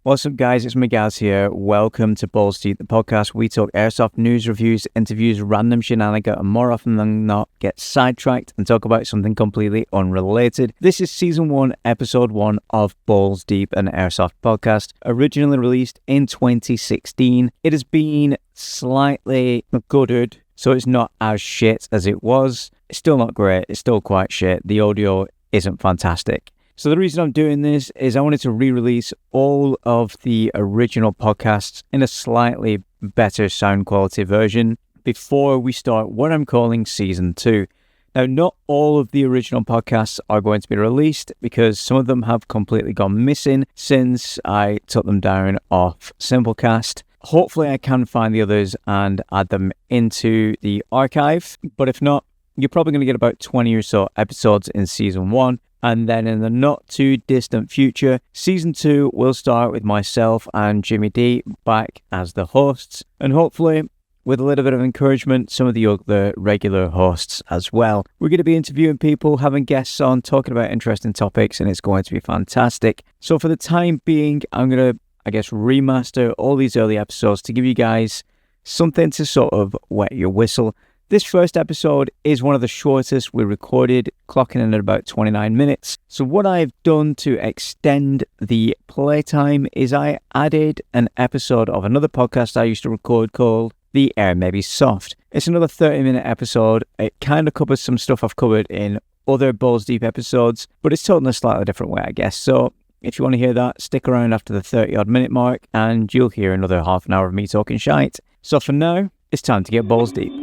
What's up, guys? It's Magaz here. Welcome to Balls Deep, the podcast. We talk airsoft news, reviews, interviews, random shenanigans, and more often than not, get sidetracked and talk about something completely unrelated. This is Season 1, Episode 1 of Balls Deep, an Airsoft podcast, originally released in 2016. It has been slightly gutted, so it's not as shit as it was. It's still not great. It's still quite shit. The audio isn't fantastic. So the reason I'm doing this is I wanted to re-release all of the original podcasts in a slightly better sound quality version before we start what I'm calling Season 2. Now, not all of the original podcasts are going to be released because some of them have completely gone missing since I took them down off Simplecast. Hopefully I can find the others and add them into the archive, but if not, you're probably going to get about 20 or so episodes in Season 1. And then in the not too distant future, Season 2 will start with myself and Jimmy D back as the hosts. And hopefully, with a little bit of encouragement, some of the other regular hosts as well. We're going to be interviewing people, having guests on, talking about interesting topics, and it's going to be fantastic. So for the time being, I'm going to, remaster all these early episodes to give you guys something to sort of wet your whistle. This first episode is one of the shortest we recorded, clocking in at about 29 minutes. So what I've done to extend the playtime is I added an episode of another podcast I used to record called The Air May Be Soft. It's another 30-minute episode. It kind of covers some stuff I've covered in other Balls Deep episodes, but it's told in a slightly different way, I guess. So if you want to hear that, stick around after the 30-odd minute mark and you'll hear another half an hour of me talking shite. So for now, it's time to get balls deep.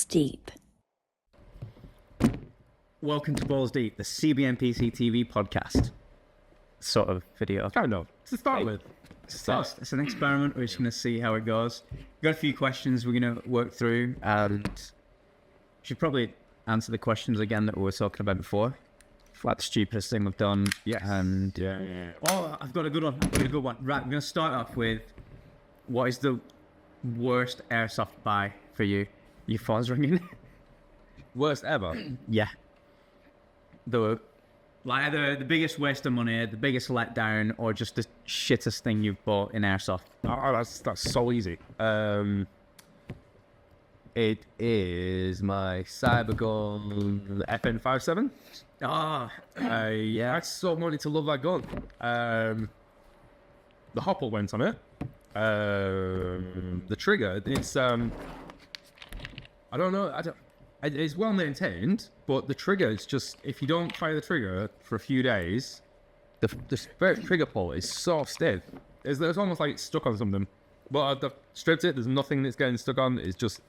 Deep. Welcome to Balls Deep, the CBNPC TV podcast sort of video. Kind of. To start with. It's an experiment. We're just going to see how it goes. We've got a few questions we're going to work through, and should probably answer the questions again that we were talking about before. Like the stupidest thing we've done. Yes. And yeah. Oh, I've got a good one. Right, we're going to start off with what is the worst airsoft buy for you? Your phone's ringing. Worst ever? Yeah. The biggest waste of money, the biggest letdown, or just the shittest thing you've bought in airsoft. Oh, that's so easy. It is my Cybergun FN57. I so wanted to love that gun. The hopper went on it. The trigger, it's I don't know. It's well maintained, but the trigger is just, if you don't fire the trigger for a few days, the trigger pull is so stiff. It's almost like it's stuck on something. But I've stripped it. There's nothing that's getting stuck on. It's just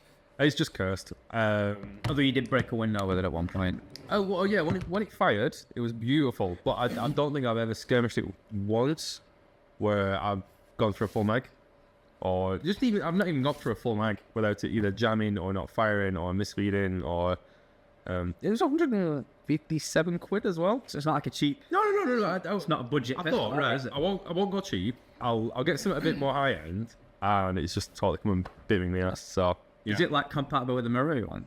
cursed. Although you did break a window with it at one point. Oh well, yeah. When it fired, it was beautiful. But I don't think I've ever skirmished it once where I've gone for a full mag. Or just even, I've not even got through a full mag without it either jamming or not firing or misfeeding or it was 157 quid as well. So it's not like a cheap. No. It's not a budget. I thought, right, is it? I won't go cheap. I'll get something a bit more high end, and it's just totally coming biting me ass. So yeah. Is it like compatible with the Maru one?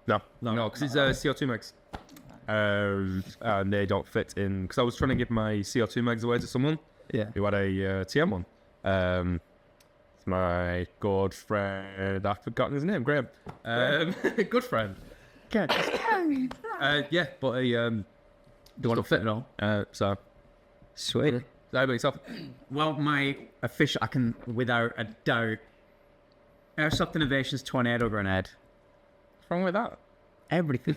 No, because it's CO2 mags, and they don't fit in. Because I was trying to give my CO2 mags away to someone who had a TM one. My good friend, I've forgotten his name, Graham. Good friend. Okay. Yeah, but he don't fit at all. So Sweet. How about yourself? Well, my official, I can without a doubt, Airsoft Innovations Tornado Grenade. What's wrong with that? Everything.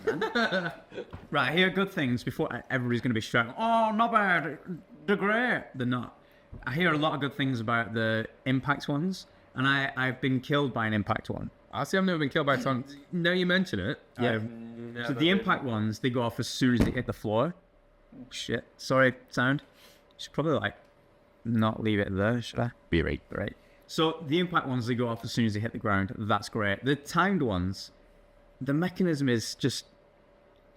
Right, here are good things before everybody's going to be shouting, oh, not bad, they're great. They're not. I hear a lot of good things about the impact ones, and I've been killed by an impact one. I see. I've never been killed by some. Now you mention it. Yeah. So the impact ones, they go off as soon as they hit the floor. Oh, shit. Sorry, sound. Should probably not leave it there, should I? Be right. Right. So the impact ones, they go off as soon as they hit the ground. That's great. The timed ones, the mechanism is just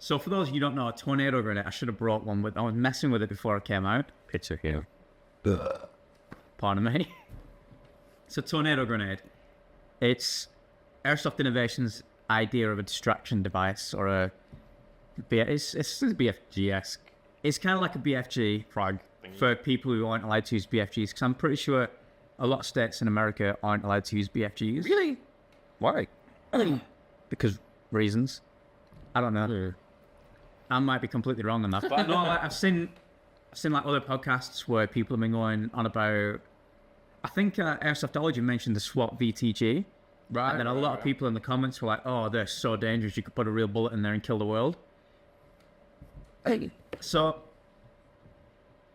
So for those of you who don't know, a tornado grenade, I should have brought one with. I was messing with it before I came out. Picture here. Pardon me. It's a tornado grenade. It's Airsoft Innovations' idea of a distraction device, or a it's BFG-esque. It's kind of like a BFG Frag. for people who aren't allowed to use BFGs, because I'm pretty sure a lot of states in America aren't allowed to use BFGs. Really? Why? Because reasons. I don't know. I might be completely wrong on that. But no, like, I've seen like other podcasts where people have been going on about. I think Airsoftology mentioned the SWAT VTG. Right. And then a lot of people in the comments were like, "Oh, they're so dangerous. You could put a real bullet in there and kill the world." So,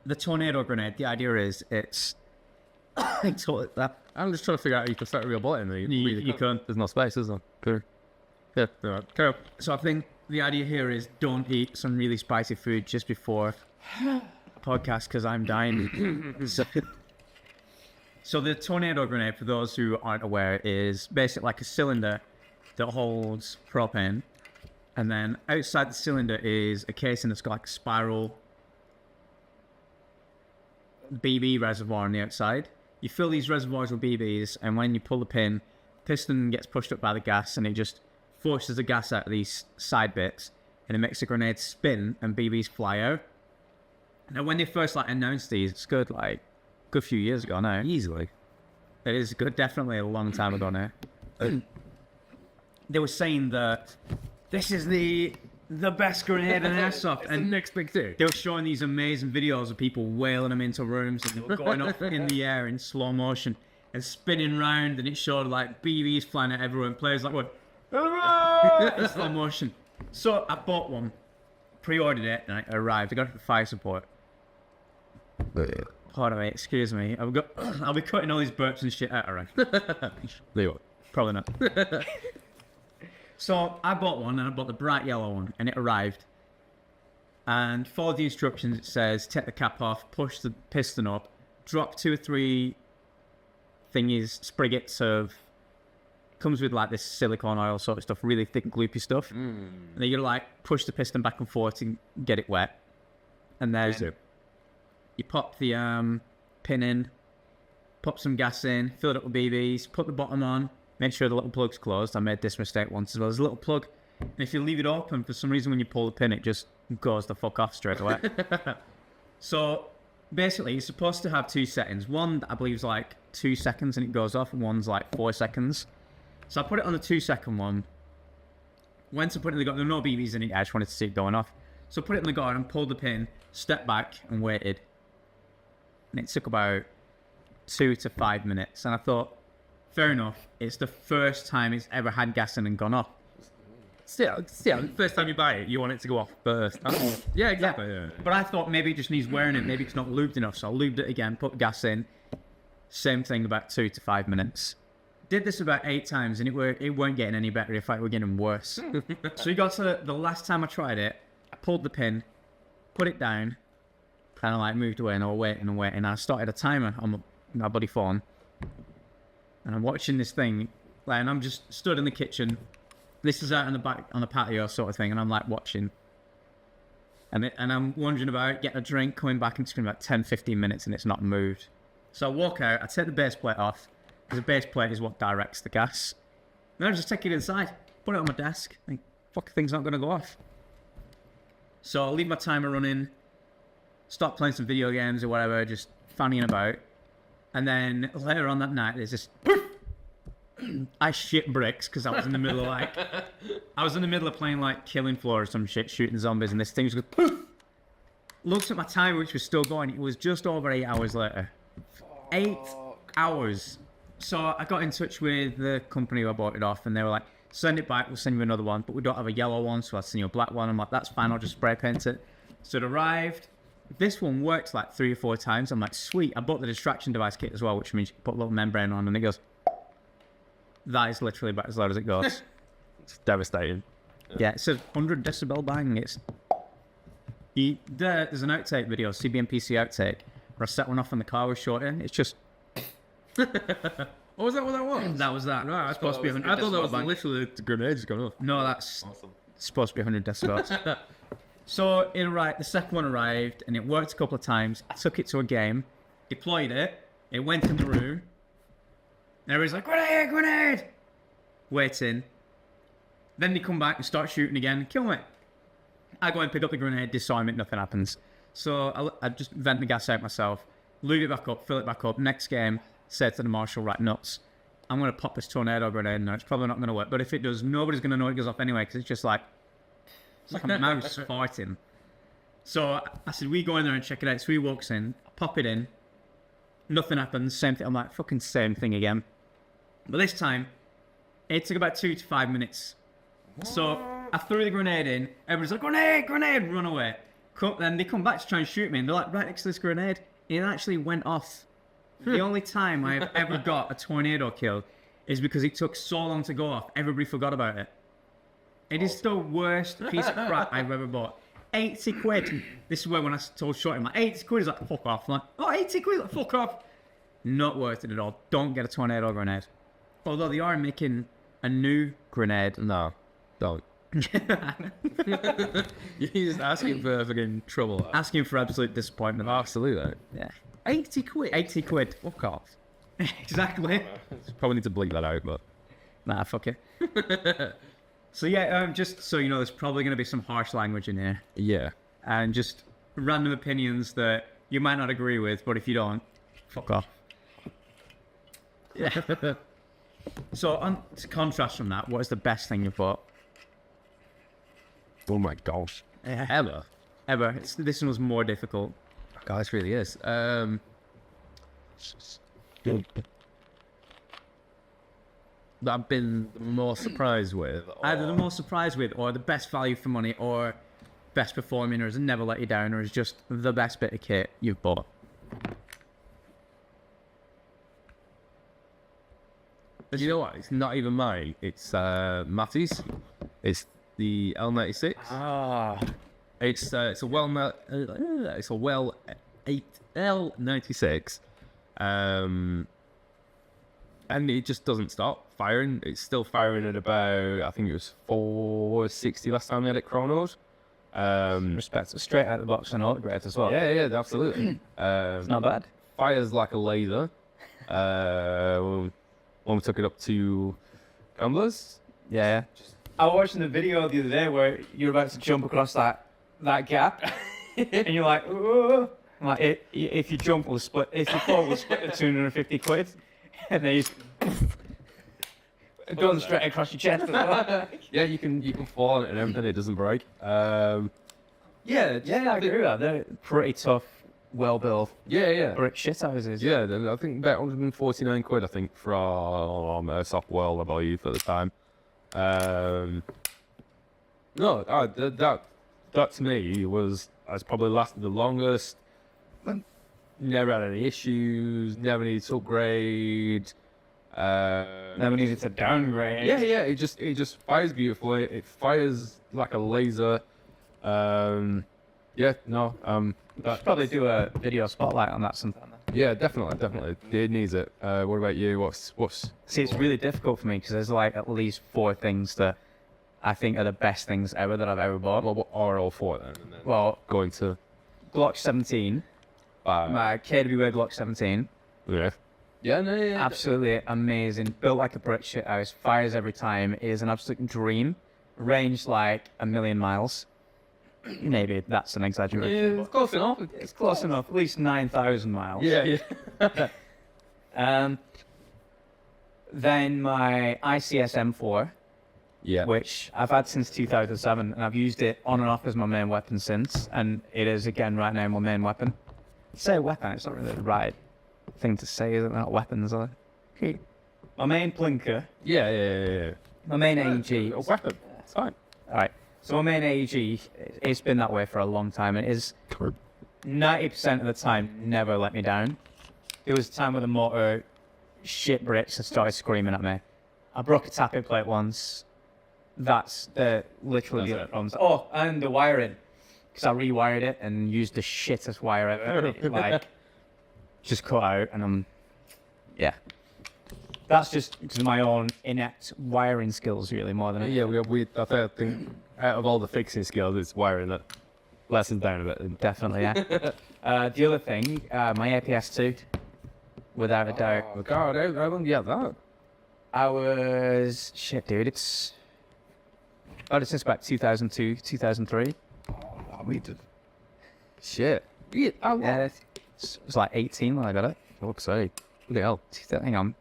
the tornado grenade. The idea is it's. I'm just trying to figure out how you can set a real bullet in there. You can't. There's no space, is there? Cool. Yeah. Cool. So I think the idea here is don't eat some really spicy food just before podcast because I'm dying. So the tornado grenade, for those who aren't aware, is basically like a cylinder that holds propane, and then outside the cylinder is a casing that's got like a spiral BB reservoir on the outside. You fill these reservoirs with BBs, and when you pull the pin, piston gets pushed up by the gas, and it just forces the gas out of these side bits, and it makes the grenade spin, and BBs fly out. Now, when they first announced these, it's good few years ago now. Easily. It is good, definitely a long time ago now. They were saying that this is the best grenade in Airsoft. And the next big thing. They were showing these amazing videos of people whaling them into rooms, and they were going up in the air in slow motion and spinning round, and it showed BBs flying out everywhere, and players going in slow motion. So I bought one, pre-ordered it, and it arrived. I got it for fire support. Pardon me, excuse me. I'll be cutting all these burps and shit out around. Probably not. So I bought one, and I bought the bright yellow one, and it arrived. And followed the instructions. It says take the cap off, push the piston up, drop 2 or 3 spriggets of. Comes with this silicone oil sort of stuff, really thick, gloopy stuff. And then you push the piston back and forth to get it wet, and then you pop the pin in, pop some gas in, fill it up with BBs, put the bottom on, make sure the little plug's closed. I made this mistake once as well. There's a little plug, and if you leave it open, for some reason when you pull the pin, it just goes the fuck off straight away. So basically, you're supposed to have 2 settings. One, I believe, is 2 seconds and it goes off, and one's 4 seconds. So I put it on the 2-second one. Went to put it in the guard. There were no BBs in it. I just wanted to see it going off. So I put it in the guard and pulled the pin, stepped back and waited. And it took about 2 to 5 minutes. And I thought, fair enough. It's the first time it's ever had gas in and gone off. Still, first time you buy it, you want it to go off first. Yeah, exactly. Yeah. But I thought maybe it just needs wearing it. Maybe it's not lubed enough. So I lubed it again, put gas in. Same thing, about 2 to 5 minutes. Did this about 8 times, and it weren't getting any better. In fact, it were getting worse. So you got to the last time I tried it, I pulled the pin, put it down, kind of moved away, and I was waiting and waiting. And I started a timer on my bloody phone, and I'm watching this thing, and I'm just stood in the kitchen. This is out in the back on the patio sort of thing, and I'm watching. And I'm wondering about getting a drink, coming back, and it's been about 10, 15 minutes, and it's not moved. So I walk out, I take the base plate off, because the base plate is what directs the gas. Then I just take it inside, put it on my desk, think, fuck, thing's not going to go off. So I'll leave my timer running, stop playing some video games or whatever, just fanning about. And then later on that night, there's this... I shit bricks because I was in the middle of I was in the middle of playing Killing Floor or some shit, shooting zombies, and this thing just goes... Looks at my timer, which was still going. It was just over 8 hours later. 8 hours. So I got in touch with the company who I bought it off, and they were like, send it back, we'll send you another one, but we don't have a yellow one, so I'll send you a black one. I'm like, that's fine, I'll just spray paint it. So it arrived. This one works 3 or 4 times. I'm like, sweet. I bought the distraction device kit as well, which means you can put a little membrane on, and it goes... That is literally about as loud as it goes. It's devastating. Yeah, it says 100 decibel bang. There's an outtake video, CBMPC outtake, where I set one off in the car with short in. It's just... Oh, was that what that was? That was that. No, I thought that was literally the grenade just going off. No, that's... Awesome. supposed to be 100 decibels. So it arrived, the second one arrived, and it worked a couple of times. I took it to a game, deployed it, it went in the room, and everybody's like, grenade, grenade! Waiting. Then they come back and start shooting again, kill me. I go and pick up the grenade, disarm it, nothing happens. So I just vent the gas out myself, load it back up, fill it back up. Next game, said to the marshal, right, nuts, I'm going to pop this tornado grenade now. It's probably not going to work, but if it does, nobody's going to know it goes off anyway, because it's like a mouse farting. So I said, we go in there and check it out. So he walks in, I pop it in, nothing happens, same thing. I'm like, fucking same thing again. But this time, it took about 2 to 5 minutes. So I threw the grenade in, everybody's like, grenade, grenade, run away. Then they come back to try and shoot me, and they're like, right next to this grenade. It actually went off. The only time I've ever got a tornado kill is because it took so long to go off, everybody forgot about it. It is the worst piece of crap I've ever bought. 80 quid. This is where when I told Shorty, I'm like, 80 quid is like, fuck off. I'm like, oh, 80 quid, like, fuck off. Not worth it at all. Don't get a tornado grenade. Although they are making a new grenade. No, don't. You're just asking for fucking trouble. Asking for absolute disappointment. Absolutely. Yeah. 80 quid? 80 quid. Fuck off. Exactly. Probably need to bleep that out, but... Nah, fuck it. So yeah, just so you know, there's probably going to be some harsh language in here. Yeah. And just random opinions that you might not agree with, but if you don't, fuck off. Yeah. So, to contrast from that, what is the best thing you've bought? Oh my gosh. Ever. This one was more difficult. God, this really is. That I've been the most surprised with. Either the most surprised with, or the best value for money, or best performing, or has never let you down, or is just the best bit of kit you've bought. You know what? It's not even mine. It's Matty's. It's the L96. Ah. It's a well L96. And it just doesn't stop firing. It's still firing at about, I think it was 460 last time I had it chronoed. Respect. Straight out of the box and autographed as well. Yeah, absolutely. It's not bad. Fires like a laser. When we took it up to Gamblers. Yeah. I was watching the video the other day where you're about to jump across that gap, and you're like, ooh. Like, if you jump, we'll split. If you fall, we'll split the 250 quid. And then he's going straight across your chest. Yeah, you can fall on it and everything. It doesn't break. Yeah, I agree with that. They're pretty tough, well built. Yeah. Brick shit houses. Yeah, I think about 149 quid. I think from Airsoft World, I believe at the time. That to me has probably lasted the longest. Never had any issues. Never needed to upgrade. Never needed to downgrade. Yeah. It just fires beautifully. It fires like a laser. Should probably do a video spotlight on that sometime. Yeah, definitely. It needs it. What about you? What's? See, it's really difficult for me because there's like at least 4 things that I think are the best things ever that I've ever bought. What are all 4 then? And then well, going to Glock 17. My KWA Glock 17. Yeah. Yeah, Absolutely amazing. Built like a brick shit house. Fires every time. It is an absolute dream. Range like 1,000,000 miles. Maybe that's an exaggeration. Yeah, it's close enough. It's close enough. At least 9,000 miles. Yeah. Then my ICS M4. Yeah. Which I've had since 2007, and I've used it on and off as my main weapon since, and it is again right now my main weapon. Say weapon, it's not really the right thing to say, is it? Not weapons, are they? My main plinker. Yeah. My main AEG. A weapon. It's fine. Alright. So my main AEG, it's been that way for a long time, and it is 90% of the time never let me down. There was a time where the motor shit bricks and started screaming at me. I broke a tapping plate once. That's literally the problems. Oh, and the wiring. Because I rewired it and used the shittest wire ever. It, just cut out, and yeah. That's just because of my own inept wiring skills, really, more than Yeah, I think out of all the fixing skills, it's wiring that lessens down a bit. Definitely, yeah. The other thing, my APS 2, without a doubt. Oh, God, how long do you have that? I was... Shit, dude, it's... Got it since about 2002, 2003. Oh, we did. Shit. Yeah, It was like 18 when I got it. fuck's sake. What the hell? Hang on.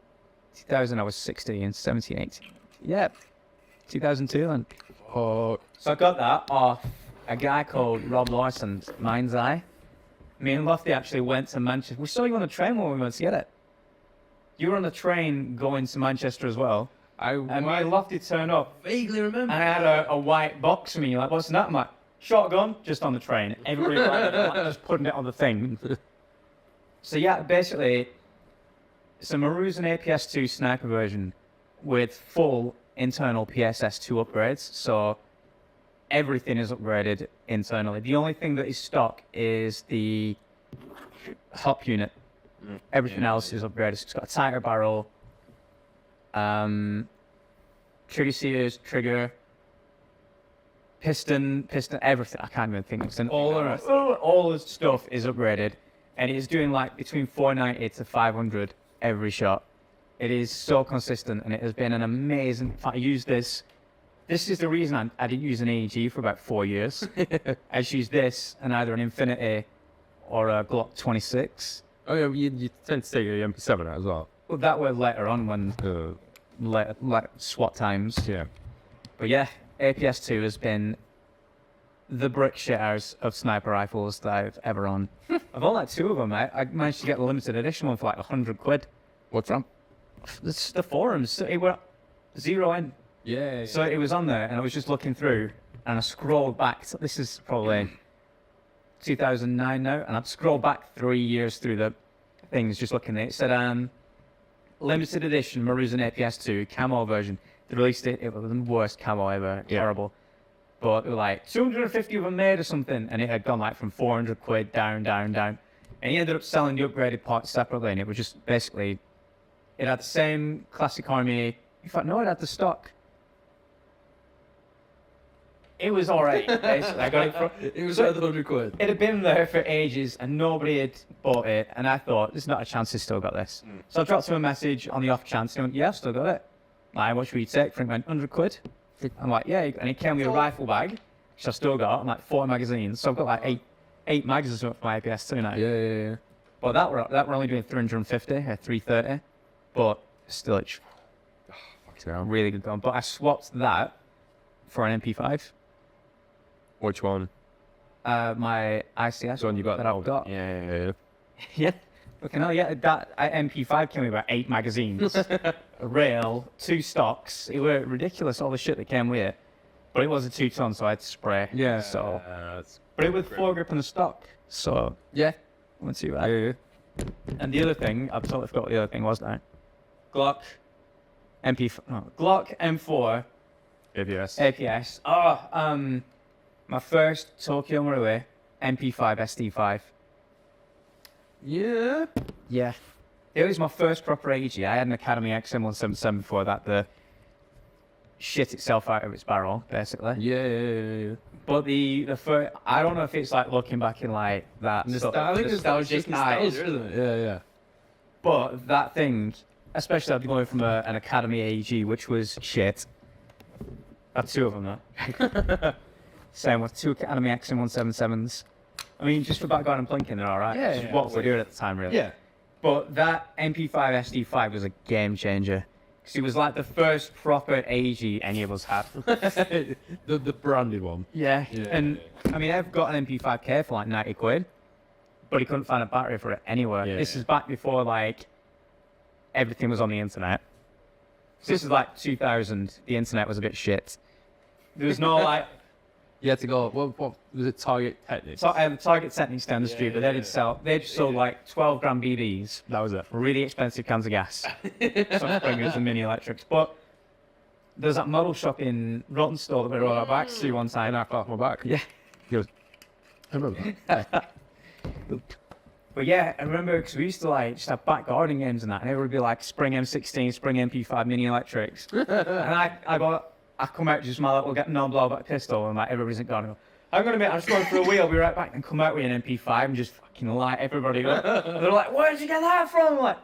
2000, I was 16, 17, 18. Yeah, 2002 then. Oh, So I got that off a guy called Rob Larson's Mind's Eye. Me and Lofty actually went to Manchester. We saw you on the train when we went to get it. You were on the train going to Manchester as well. And me and Lofty turned up. vaguely remember. And I had a white box for me. You're like, what's that? I'm like, shotgun, just on the train. Everybody like, just putting it on the thing. So yeah, basically, it's a Maruzen APS-2 sniper version with full internal PSS-2 upgrades. So everything is upgraded internally. The only thing that is stock is the hop unit. Everything else is upgraded. It's got a tighter barrel, trigger sears, trigger, piston, everything. I can't even think of it. All the stuff is upgraded, and it is doing like between 490 to 500 every shot. It is so consistent, and it has been an amazing. In fact, I used this. This is the reason I didn't use an AEG for about 4 years. I just used this and either an Infinity or a Glock 26. Oh, yeah, you tend to take your MP7 out as well. Well, that were later on when like SWAT times. Yeah. But yeah, APS-2 has been the brick shitters of sniper rifles that I've ever owned. I've owned like 2 of them. I managed to get the limited edition one for like 100 quid. What's wrong? It's the forums. So it were 0 in. Yeah. So it was on there, and I was just looking through, and I scrolled back. So this is probably 2009 now, and I'd scroll back 3 years through the things, just looking at it. It said, limited edition Maruzen APS-2 camo version. They released it. It was the worst camo ever. Yeah. Terrible. But they were like 250 of them made or something, and it had gone like from 400 quid down. And he ended up selling the upgraded parts separately, and it was just basically, it had the same classic army. In fact, no, it had the stock. It was alright, basically. I got it from... It was worth 100 quid. It had been there for ages, and nobody had bought it, and I thought, there's not a chance he's still got this. So I dropped him a message on the off chance, and he went, yeah, I've still got it. Like, what should we take? Frank went, 100 quid. I'm like, yeah, and he came with a rifle bag, which I've still got, and like 4 magazines, so I've got like eight magazines for my APS-2 now. Yeah. But that were only doing 350 or 330, but still, it's really good gun. But I swapped that for an MP5. Which one? My ICS The one you got? that I've got. Yeah. Yeah. Fucking hell, yeah. That MP5 came with about 8 magazines, a rail, 2 stocks. It were ridiculous, all the shit that came with it. But it was a 2-ton, so I had to spray. Yeah. So, but it was 4-grip in the stock. So, yeah. wasn't too bad. Yeah. And the other thing, I totally forgot what the other thing was now. Glock, Glock M4 APS. APS. Oh, my first Tokyo Marui MP5 SD5. Yeah. Yeah. It was my first proper AEG. I had an Academy XM177 before that. The shit itself out of its barrel, basically. Yeah. But the first, I don't know if it's like looking back in like that nostalgic eyes. Isn't it? Yeah. But that thing, especially after going from an Academy AEG, which was shit. I had 2 of them though. Same with 2 Academy XM177s. I mean, just for background and plinking, they're alright. Yeah, It's what we're doing at the time, really. Yeah. But that MP5 SD5 was a game changer. Because it was like the first proper AEG any of us had. the branded one. Yeah. Yeah. And, I mean, I've got an MP5K for like 90 quid. But he couldn't find a battery for it anywhere. Yeah. This is back before, like, everything was on the internet. So this is like 2000. The internet was a bit shit. There was no, like... You had to go. What was it? Target Technics. So, Target Technics down the street, but they just sold like 12 gram BBs. That was it. Really expensive cans of gas. Some Springers and mini electrics. But there's that model shop in Rottenstall that we rode our bikes to one time. And I fell off my back. Yeah. He goes, I remember that. But yeah, I remember because we used to like just have back garden games and that, and it would be like Spring M16, Spring MP5 mini electrics. And I come out with just my little no blowback pistol, and like everybody's gone. I'm gonna I'm just going for a wheel. I'll be right back, and come out with an MP5 and just fucking light everybody up. And they're like, "Where'd you get that from?" I'm like,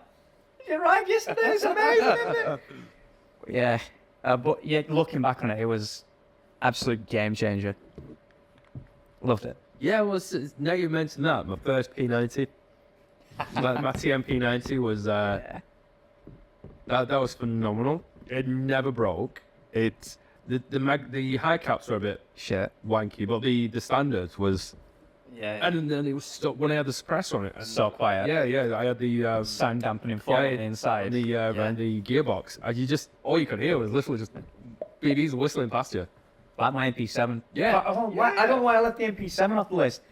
"You right yesterday? It's amazing, isn't it?" Yeah, but yeah, looking back on it, it was absolute game changer. Loved it. Yeah, well, now you mentioned that, my first P90, my TMP90 was that was phenomenal. It never broke. It's the high caps were a bit wanky, but the standard was and then it was stuck when I had the suppressor on it. And So quiet. Yeah. I had the Sound dampening foil inside. and the gearbox. And you just all you could hear was literally just BBs whistling past you. Like my MP7. Yeah. But I don't know why I left the MP7 off the list.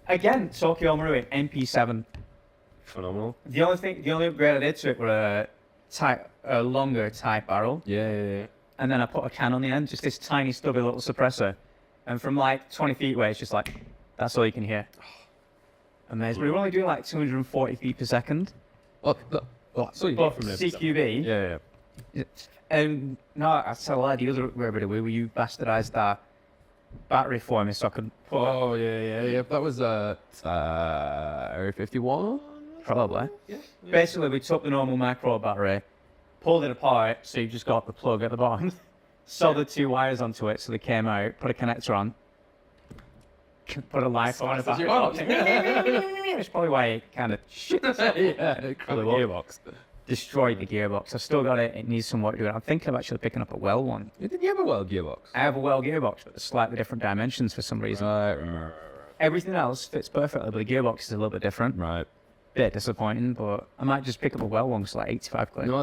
Again, Tokyo Marui, MP7. Phenomenal. The only upgrade I did to it were a longer Type barrel. Yeah. And then I put a can on the end, just this tiny stubby little suppressor. And from like 20 feet away, it's just like, that's all you can hear. Amazing. We were only doing like 240 feet per second. So you But from there. CQB. Yeah. No, I tell a lie, the other upgrade we you bastardized that battery for me so I could put Oh yeah. That was Area 51. probably. Yeah. Basically, we took the normal micro battery, pulled it apart, so you just got the plug at the bottom, soldered two wires onto it so they came out, put a connector on, put a light on the back. That's probably why it kind of shit. Gearbox. Destroyed the gearbox. I've still got it. It needs some work doing. I'm thinking of actually picking up a well one. Did you have a weld gearbox? I have a well gearbox, but it's slightly different dimensions for some reason. Right. Everything else fits perfectly, but the gearbox is a little bit different. Right. Bit disappointing, but I might just pick up a well one. It's like 85 quid. You know,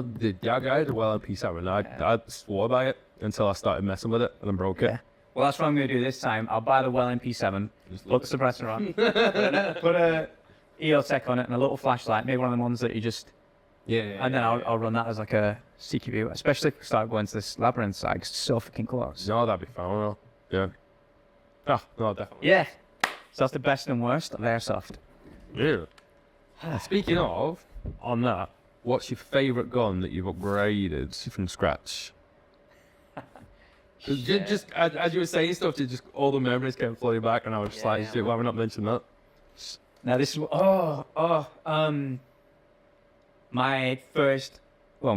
I had a well MP7. I swore by it until I started messing with it and then broke it. Yeah. Well, that's what I'm going to do this time. I'll buy the well MP7, put the suppressor on, put a EOTech on it and a little flashlight, maybe one of the ones that you just... Yeah. And then I'll run that as like a CQB, especially if we start going to this labyrinth side, 'cause it's so fucking close. No, that'd be phenomenal. Yeah. Oh, no, definitely. Yeah. So that's the best and worst of Airsoft. Yeah. Speaking of, on that, what's your favourite gun that you've upgraded from scratch? Just as you were saying stuff, just all the memories came flooding back, and I was just like, shit, why have we not mentioned that? Now this is my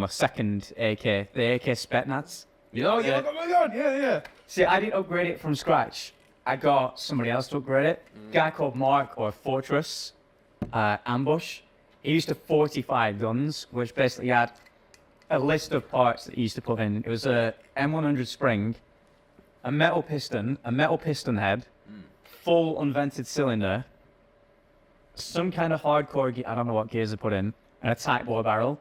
second AK, the AK Spetsnaz. Oh my god, yeah. See, I didn't upgrade it from scratch. I got somebody else to upgrade it. Guy called Mark, or Fortress Ambush. He used to 45 guns, which basically had a list of parts that he used to put in. It was a M100 spring, a metal piston head, full unvented cylinder, some kind of hardcore gear, I don't know what gears they put in, and a tight bore barrel.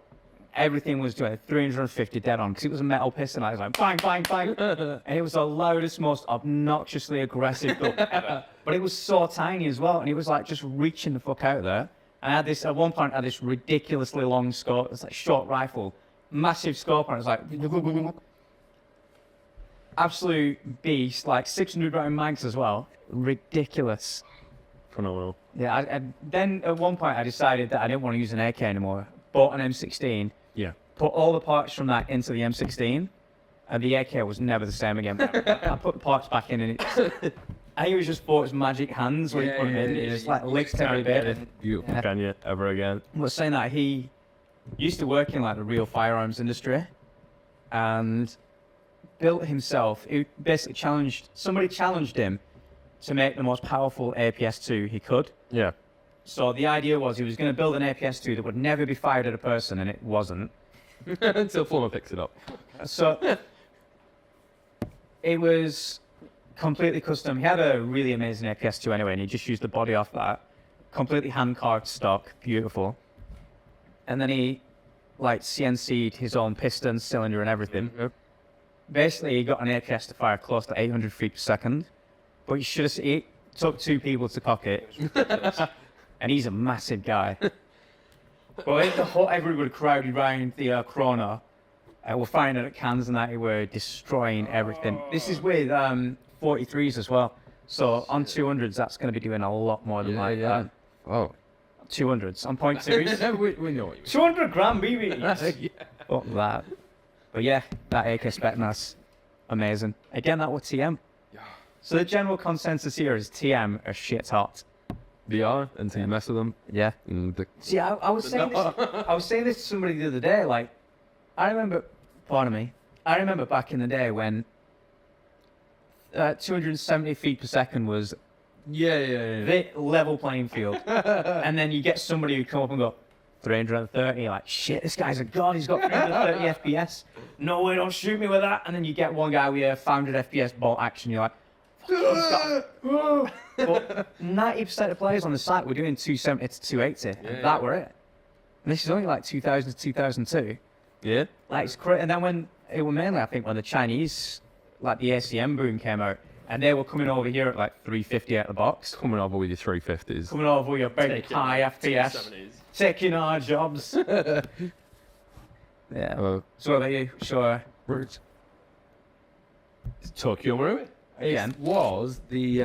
Everything was doing 350 dead on, because it was a metal piston. I was like, bang, bang, bang. And it was the loudest, most obnoxiously aggressive gun ever. But it was so tiny as well, and it was like just reaching the fuck out there. And I had this, at one point, I had this ridiculously long scope. It's like short rifle, massive scope, and it was like, absolute beast, like 600 round mags as well. Ridiculous. Phenomenal. Yeah, then at one point I decided that I didn't want to use an AK anymore. Bought an M16. Yeah. Put all the parts from that into the M16, and the AK was never the same again. I put the parts back in, and I think it was just Fort's magic hands when he put them in. It just like licked every bit. Beautiful, can you ever again? I was saying that he used to work in like the real firearms industry, and built himself. He basically somebody challenged him to make the most powerful APS-2 he could. Yeah. So the idea was he was going to build an APS-2 that would never be fired at a person, and it wasn't. Until Fulmer picks it up. So it was completely custom. He had a really amazing APS-2 anyway, and he just used the body off that. Completely hand-carved stock, beautiful. And then he like CNC'd his own piston, cylinder, and everything. Mm-hmm. Basically, he got an APS to fire close to 800 feet per second. But you should have seen it took two people to cock it. It was ridiculous. And he's a massive guy. Well, everybody crowded around the corner. We're firing at cans and that. We were destroying everything. This is with 43s as well. So on 200s, that's going to be doing a lot more than Yeah. Oh. 200s on point twos. we know what you 200 gram BB. mean. Yeah. Fuck that. But yeah, that AK spec, that's amazing. Again, that was TM. So the general consensus here is TM are shit hot. They are, until you mess with them. Yeah. And See, I was saying this. I was saying this to somebody the other day. Like, I remember. Pardon me. I remember back in the day when 270 feet per second was the level playing field, and then you get somebody who come up and go 330. You're like, shit, this guy's a god. He's got 330 FPS. No way, don't shoot me with that. And then you get one guy with a 500 FPS bolt action. You're like, but 90% of players on the site were doing 270 to 280. And that were it. And this is only like 2000 to 2002. Yeah. Like, it's crazy. And then when it was mainly, I think, when the Chinese, like the ACM boom came out, and they were coming over here at like 350 out of the box. Coming over with your 350s. Coming over with your big high FPS. Taking our jobs. Yeah. So what about you? Sure. Tokyo Marui. Again. It was the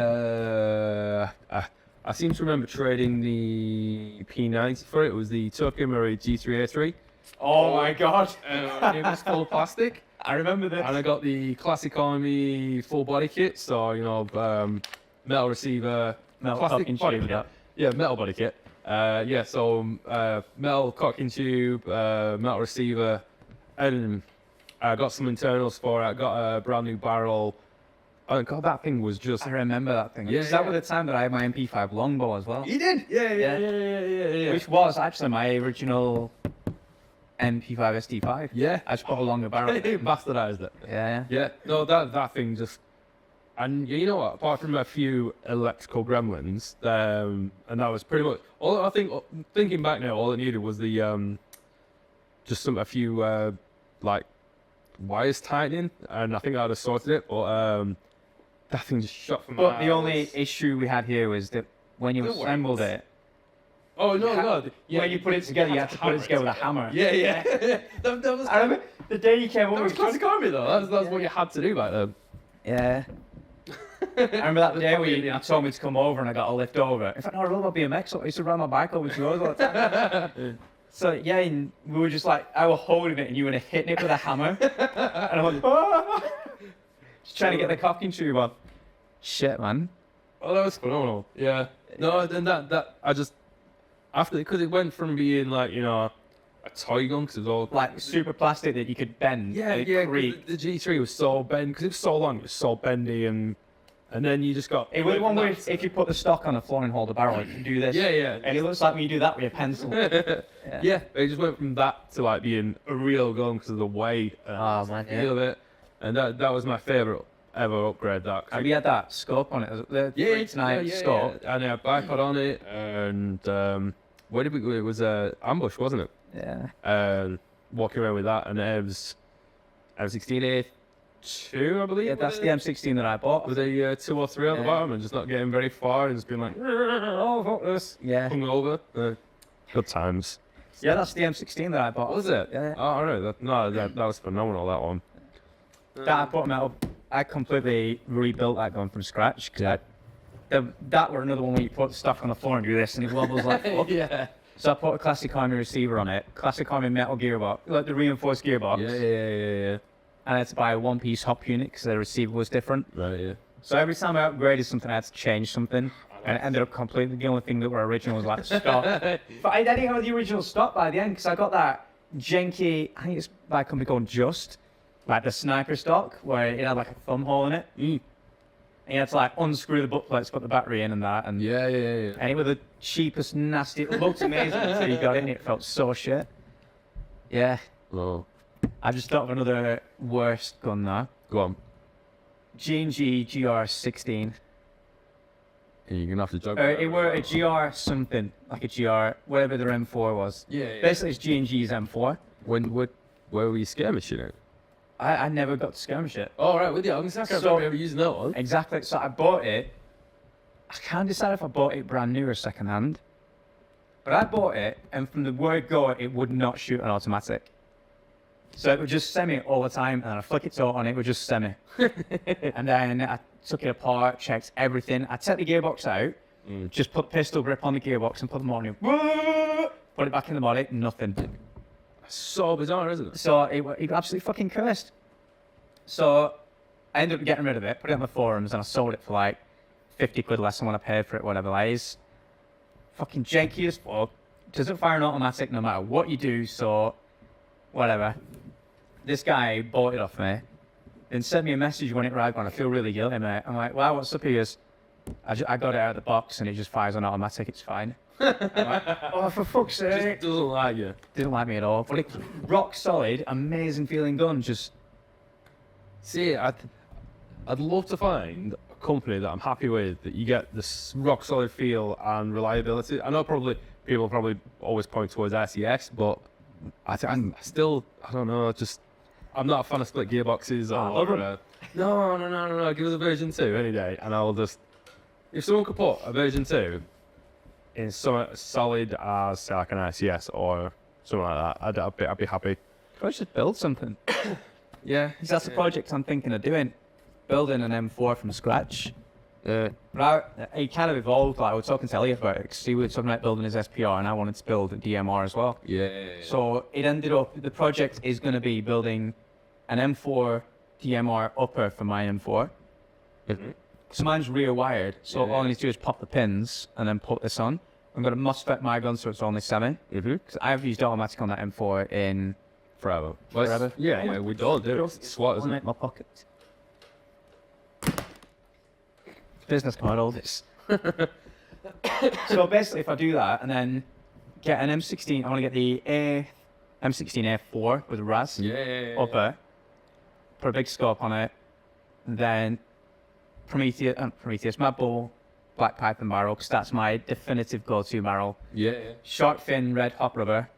I seem to remember trading the P90 for it. It was the Tokyo Marui G3A3. Oh my god. It was full plastic. I remember this. And I got the Classic Army full body kit. So, you know, metal receiver, Metal plastic cocking body tube, kit. Yeah, metal body kit. Metal cocking tube, metal receiver, and I got some internals for it. I got a brand new barrel. Oh god, that thing was just. I remember that thing. Yeah, That was the time that I had my MP5 longbow as well. You did? Yeah. Which was actually my original MP5 SD5. Yeah. I just put a longer barrel. Bastardized it. Yeah. Yeah. No, that thing just. And you know what? Apart from a few electrical gremlins, and that was pretty much all. I think thinking back now, all it needed was the just a few like wires tightening, and I think I'd have sorted it. But that thing just shot from. But the only issue we had here was that when you assembled it. Oh no! Yeah, when you put it together, you had to put it together with a hammer. Yeah. that was. I remember the day you came That over. was Classic Army though. That's what you had to do back then. Yeah. I remember that day where you told me to come over and I got a lift over. In fact, no, I rode my BMX. I used to ride my bike over to yours all the time. So, yeah, and we were just like, I was holding it and you were hitting it with a hammer. And I went, ah! Just trying to get the cocking tube on. Shit, man. Oh, that was phenomenal. Yeah. No, then that I just after because it went from being like a toy gun because it was all like super plastic that you could bend. Yeah. The G3 was so bend because it was so long. It was so bendy and then you just got. It was one where if you put the stock on the floor and hold the barrel, you can do this. Yeah. And it looks like when you do that with your pencil. Yeah. It just went from that to like being a real gun because of the weight and man, the feel of it, and that was my favorite ever upgrade. That. Have you had that scope on it? The 3-9 scope. And a bipod on it, and where did we go? It was a ambush, wasn't it? Yeah. Walking around with that, and it was M16A2, I believe. Yeah, that's the M16 that I bought. With a 2 or 3 on the bottom, and just not getting very far, and just being like, oh fuck this. Yeah. Hung over. Good times. Yeah, that's the M16 that I bought. Was it? Yeah. Oh, alright. That was phenomenal. That one. That I put metal. I completely rebuilt that gun from scratch because that were another one where you put stuff on the floor and do this and it wobbles like fuck. Yeah. So I put a Classic Army receiver on it, Classic Army metal gearbox, like the reinforced gearbox. Yeah. And I had to buy a one-piece hop unit because the receiver was different. Right, yeah. So every time I upgraded something, I had to change something. And it ended up completely, the only thing that were original was like stock. But I didn't have the original stock by the end because I got that janky, I think it's by a company called Just, like the sniper stock, where it had like a thumb hole in it. And you had to like unscrew the butt plates, put the battery in and that. And Yeah. And it was the cheapest, nasty, it looked amazing until you got it and it felt so shit. Yeah. Oh. I just thought of another worst gun now. Go on. G&G GR16. You're gonna have to juggle. It were a GR something, like a GR, whatever their M4 was. Yeah. Basically, it's G&G's M4. Where were you skirmishing it? I never got to skirmish it. Oh, right, with you. I'm gonna So- remember using that one. Exactly. So I bought it. I can't decide if I bought it brand new or second hand. But I bought it, and from the word go, it would not shoot an automatic. So it would just semi all the time, and I flick it on, it would just semi. And then I took it apart, checked everything. I took the gearbox out, Just put pistol grip on the gearbox and put the motor. Put it back in the body. Nothing. So bizarre, isn't it? So he got absolutely fucking cursed. So I ended up getting rid of it, put it on the forums, and I sold it for like 50 quid less than what I paid for it, whatever. Like, it's fucking janky as fuck. Doesn't fire an automatic no matter what you do, so whatever. This guy bought it off me, then sent me a message when it arrived on. I feel really guilty, mate. I'm like, wow, what's up? He goes, I got it out of the box and it just fires on automatic, it's fine. I'm like, oh, for fuck's sake. Just doesn't like you. Didn't like me at all. But it's rock solid, amazing feeling gun. Just See, I'd love to find a company that I'm happy with, that you get this rock solid feel and reliability. I know people probably always point towards RCX, but I'm still, I don't know, I'm not a fan of split gearboxes. No. Give us a version 2 any day, and I'll just, if someone could put a version 2 in something as solid as, say, like an RCS or something like that, I'd be happy. I should build something. Yeah. That's a project I'm thinking of doing. Building an M4 from scratch. Yeah. But it kind of evolved. Like I was talking to Elliot about it, because he was talking about building his SPR, and I wanted to build a DMR as well. Yeah. So it ended up, the project is going to be building an M4 DMR upper for my M4. Mm-hmm. So mine's rear wired, so all I need to do is pop the pins and then put this on. I'm going to MOSFET my gun so it's only 7. Because I've used automatic on that M4 in Forever. Forever? Yeah, we all do. It's SWAT, isn't it? my pocket. Business model, this. So basically, if I do that and then get an M16, I want to get the M16A4 with a RAS upper, put a big scope on it, and then Prometheus, Mad Bull, Black Pipe and barrel, because that's my definitive go-to barrel. Yeah. Shark fin, red hot rubber,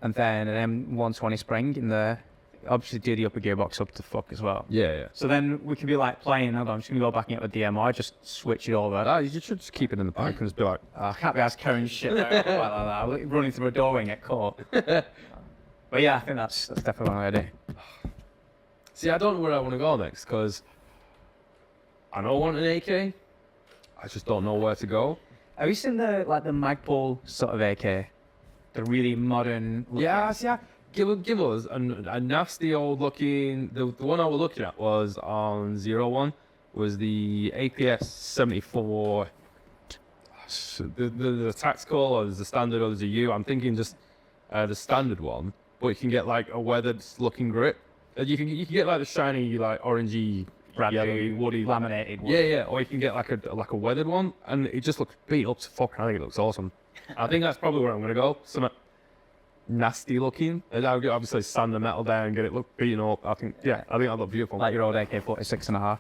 and then an M120 spring in the, obviously do the upper gearbox up to fuck as well. Yeah. So then we can be like playing, hold on, I'm just going to go back into the DMR, just switch it over. You should just keep it in the back and just be like, I can't be asked carrying shit like that. Running through a doorway and get caught. But yeah, I think that's definitely one idea. See, I don't know where I want to go next, because I know I want an AK. I just don't know where to go. Have you seen the Magpul sort of AK? The really modern... Yeah. Give us a nasty old looking. The one I was looking at was on 01. Was the APS 74. The tactical, or there's the standard, or there's a U. I'm thinking just the standard one, but you can get like a weathered looking grip. You can get like the shiny, like orangey, yellowy, woody, laminated one. Yeah. Or you can get like a weathered one, and it just looks beat up to fuck. I think it looks awesome. I think that's probably where I'm gonna go. Some nasty looking. And I'll obviously sand the metal down and get it look beaten up. I think that'll look beautiful. Like your old AK-46.5.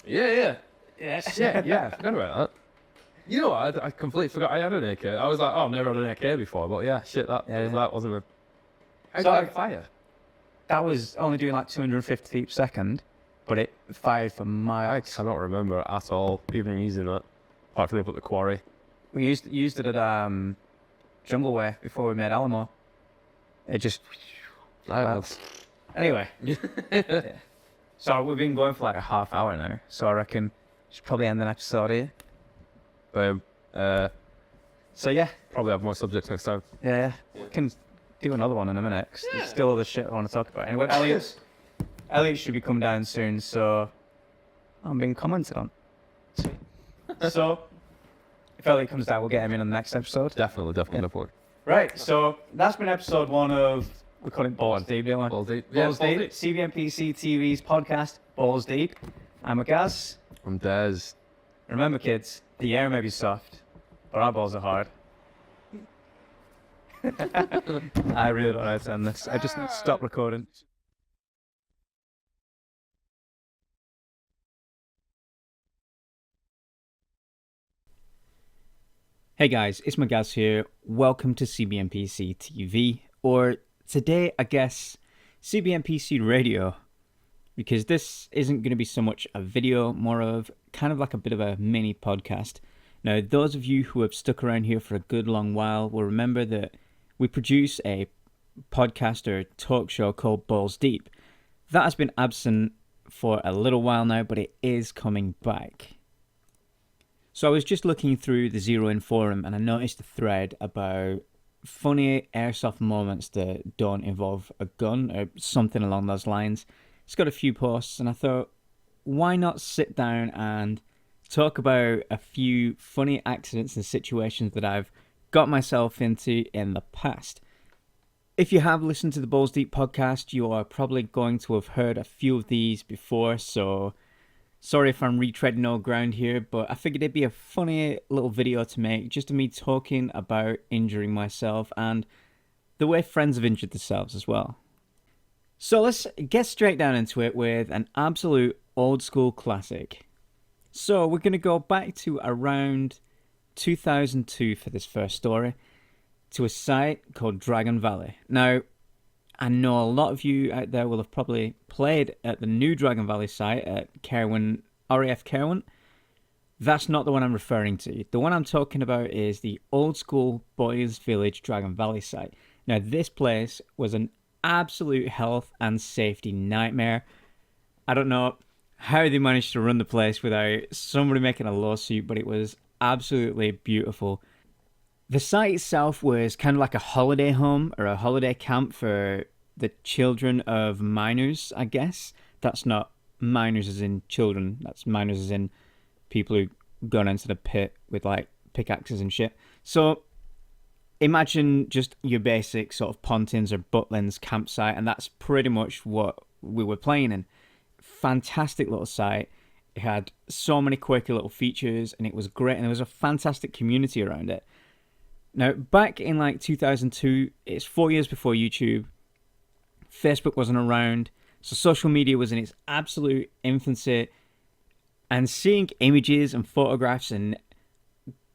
Yeah. I forgot about that. You know what? I completely forgot I had an AK. I was like, oh, I've never had an AK before, but yeah, shit, that wasn't a... How did that fire? That was only doing like 250 feet per second, but it fired for miles. I don't remember at all even using it, apart from up at the quarry. We used it at Jungle Way before we made Alamo. It just... Anyway. Yeah. So we've been going for like a half hour now, so I reckon we should probably end the episode here. So yeah. Probably have more subjects next time. Yeah. We can do another one in a minute, 'cause there's still other shit I want to talk about. Anyway, Elliot should be coming down soon, so I'm being commented on. Sweet. So, if Elliot comes down, we'll get him in on the next episode. Definitely. Right, so that's been episode 1 of, we call it Balls Deep, don't we? Balls Deep. Balls Deep. CBNPC TV's podcast, Balls Deep. I'm Magaz. I'm Des. Remember, kids, the air may be soft, but our balls are hard. I really don't know how to end this. I just stopped recording. Hey guys, it's Magaz here. Welcome to CBNPC TV, or today, I guess, CBNPC Radio, because this isn't going to be so much a video, more of kind of like a bit of a mini podcast. Now, those of you who have stuck around here for a good long while will remember that we produce a podcast or talk show called Balls Deep. That has been absent for a little while now, but it is coming back. So I was just looking through the Zero In forum and I noticed a thread about funny airsoft moments that don't involve a gun or something along those lines. It's got a few posts and I thought, why not sit down and talk about a few funny accidents and situations that I've got myself into in the past. If you have listened to the Balls Deep podcast, you are probably going to have heard a few of these before, so sorry if I'm retreading old ground here, but I figured it'd be a funny little video to make, just of me talking about injuring myself and the way friends have injured themselves as well. So let's get straight down into it with an absolute old school classic. So we're going to go back to around 2002 for this first story, to a site called Dragon Valley. Now, I know a lot of you out there will have probably played at the new Dragon Valley site at Kerwin, RAF Kerwin. That's not the one I'm referring to. The one I'm talking about is the old school Boys Village Dragon Valley site. Now, this place was an absolute health and safety nightmare. I don't know how they managed to run the place without somebody making a lawsuit, but it was absolutely beautiful. The site itself was kind of like a holiday home or a holiday camp for the children of miners, I guess. That's not miners as in children, that's miners as in people who gone into the pit with like pickaxes and shit. So imagine just your basic sort of pontins or butlins campsite, and that's pretty much what we were playing in. Fantastic little site. It had so many quirky little features and it was great, and there was a fantastic community around it. Now, back in like 2002, it's 4 years before YouTube. Facebook wasn't around, so social media was in its absolute infancy, and seeing images and photographs and,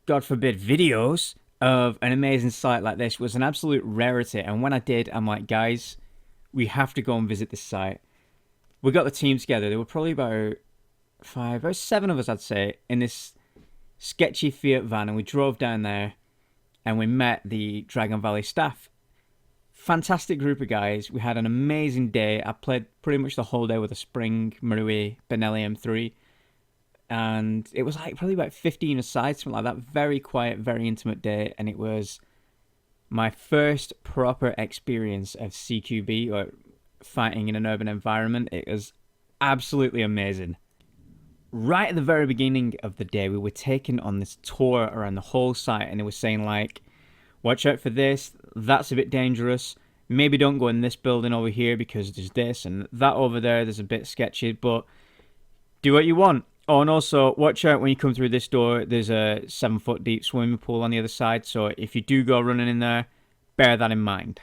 God forbid, videos of an amazing site like this was an absolute rarity. And when I did, I'm like, guys, we have to go and visit this site. We got the team together. There were probably about 7 of us, I'd say, in this sketchy Fiat van, and we drove down there and we met the Dragon Valley staff. Fantastic group of guys. We had an amazing day. I played pretty much the whole day with a Spring Marui Benelli M3, and it was like probably about 15 aside, something like that. Very quiet, very intimate day, and it was my first proper experience of CQB, or fighting in an urban environment. It was absolutely amazing. Right at the very beginning of the day, we were taken on this tour around the whole site, and it was saying like, watch out for this, that's a bit dangerous, maybe don't go in this building over here because there's this, and that over there's a bit sketchy, but do what you want. Oh, and also, watch out when you come through this door, there's a 7-foot deep swimming pool on the other side, so if you do go running in there, bear that in mind.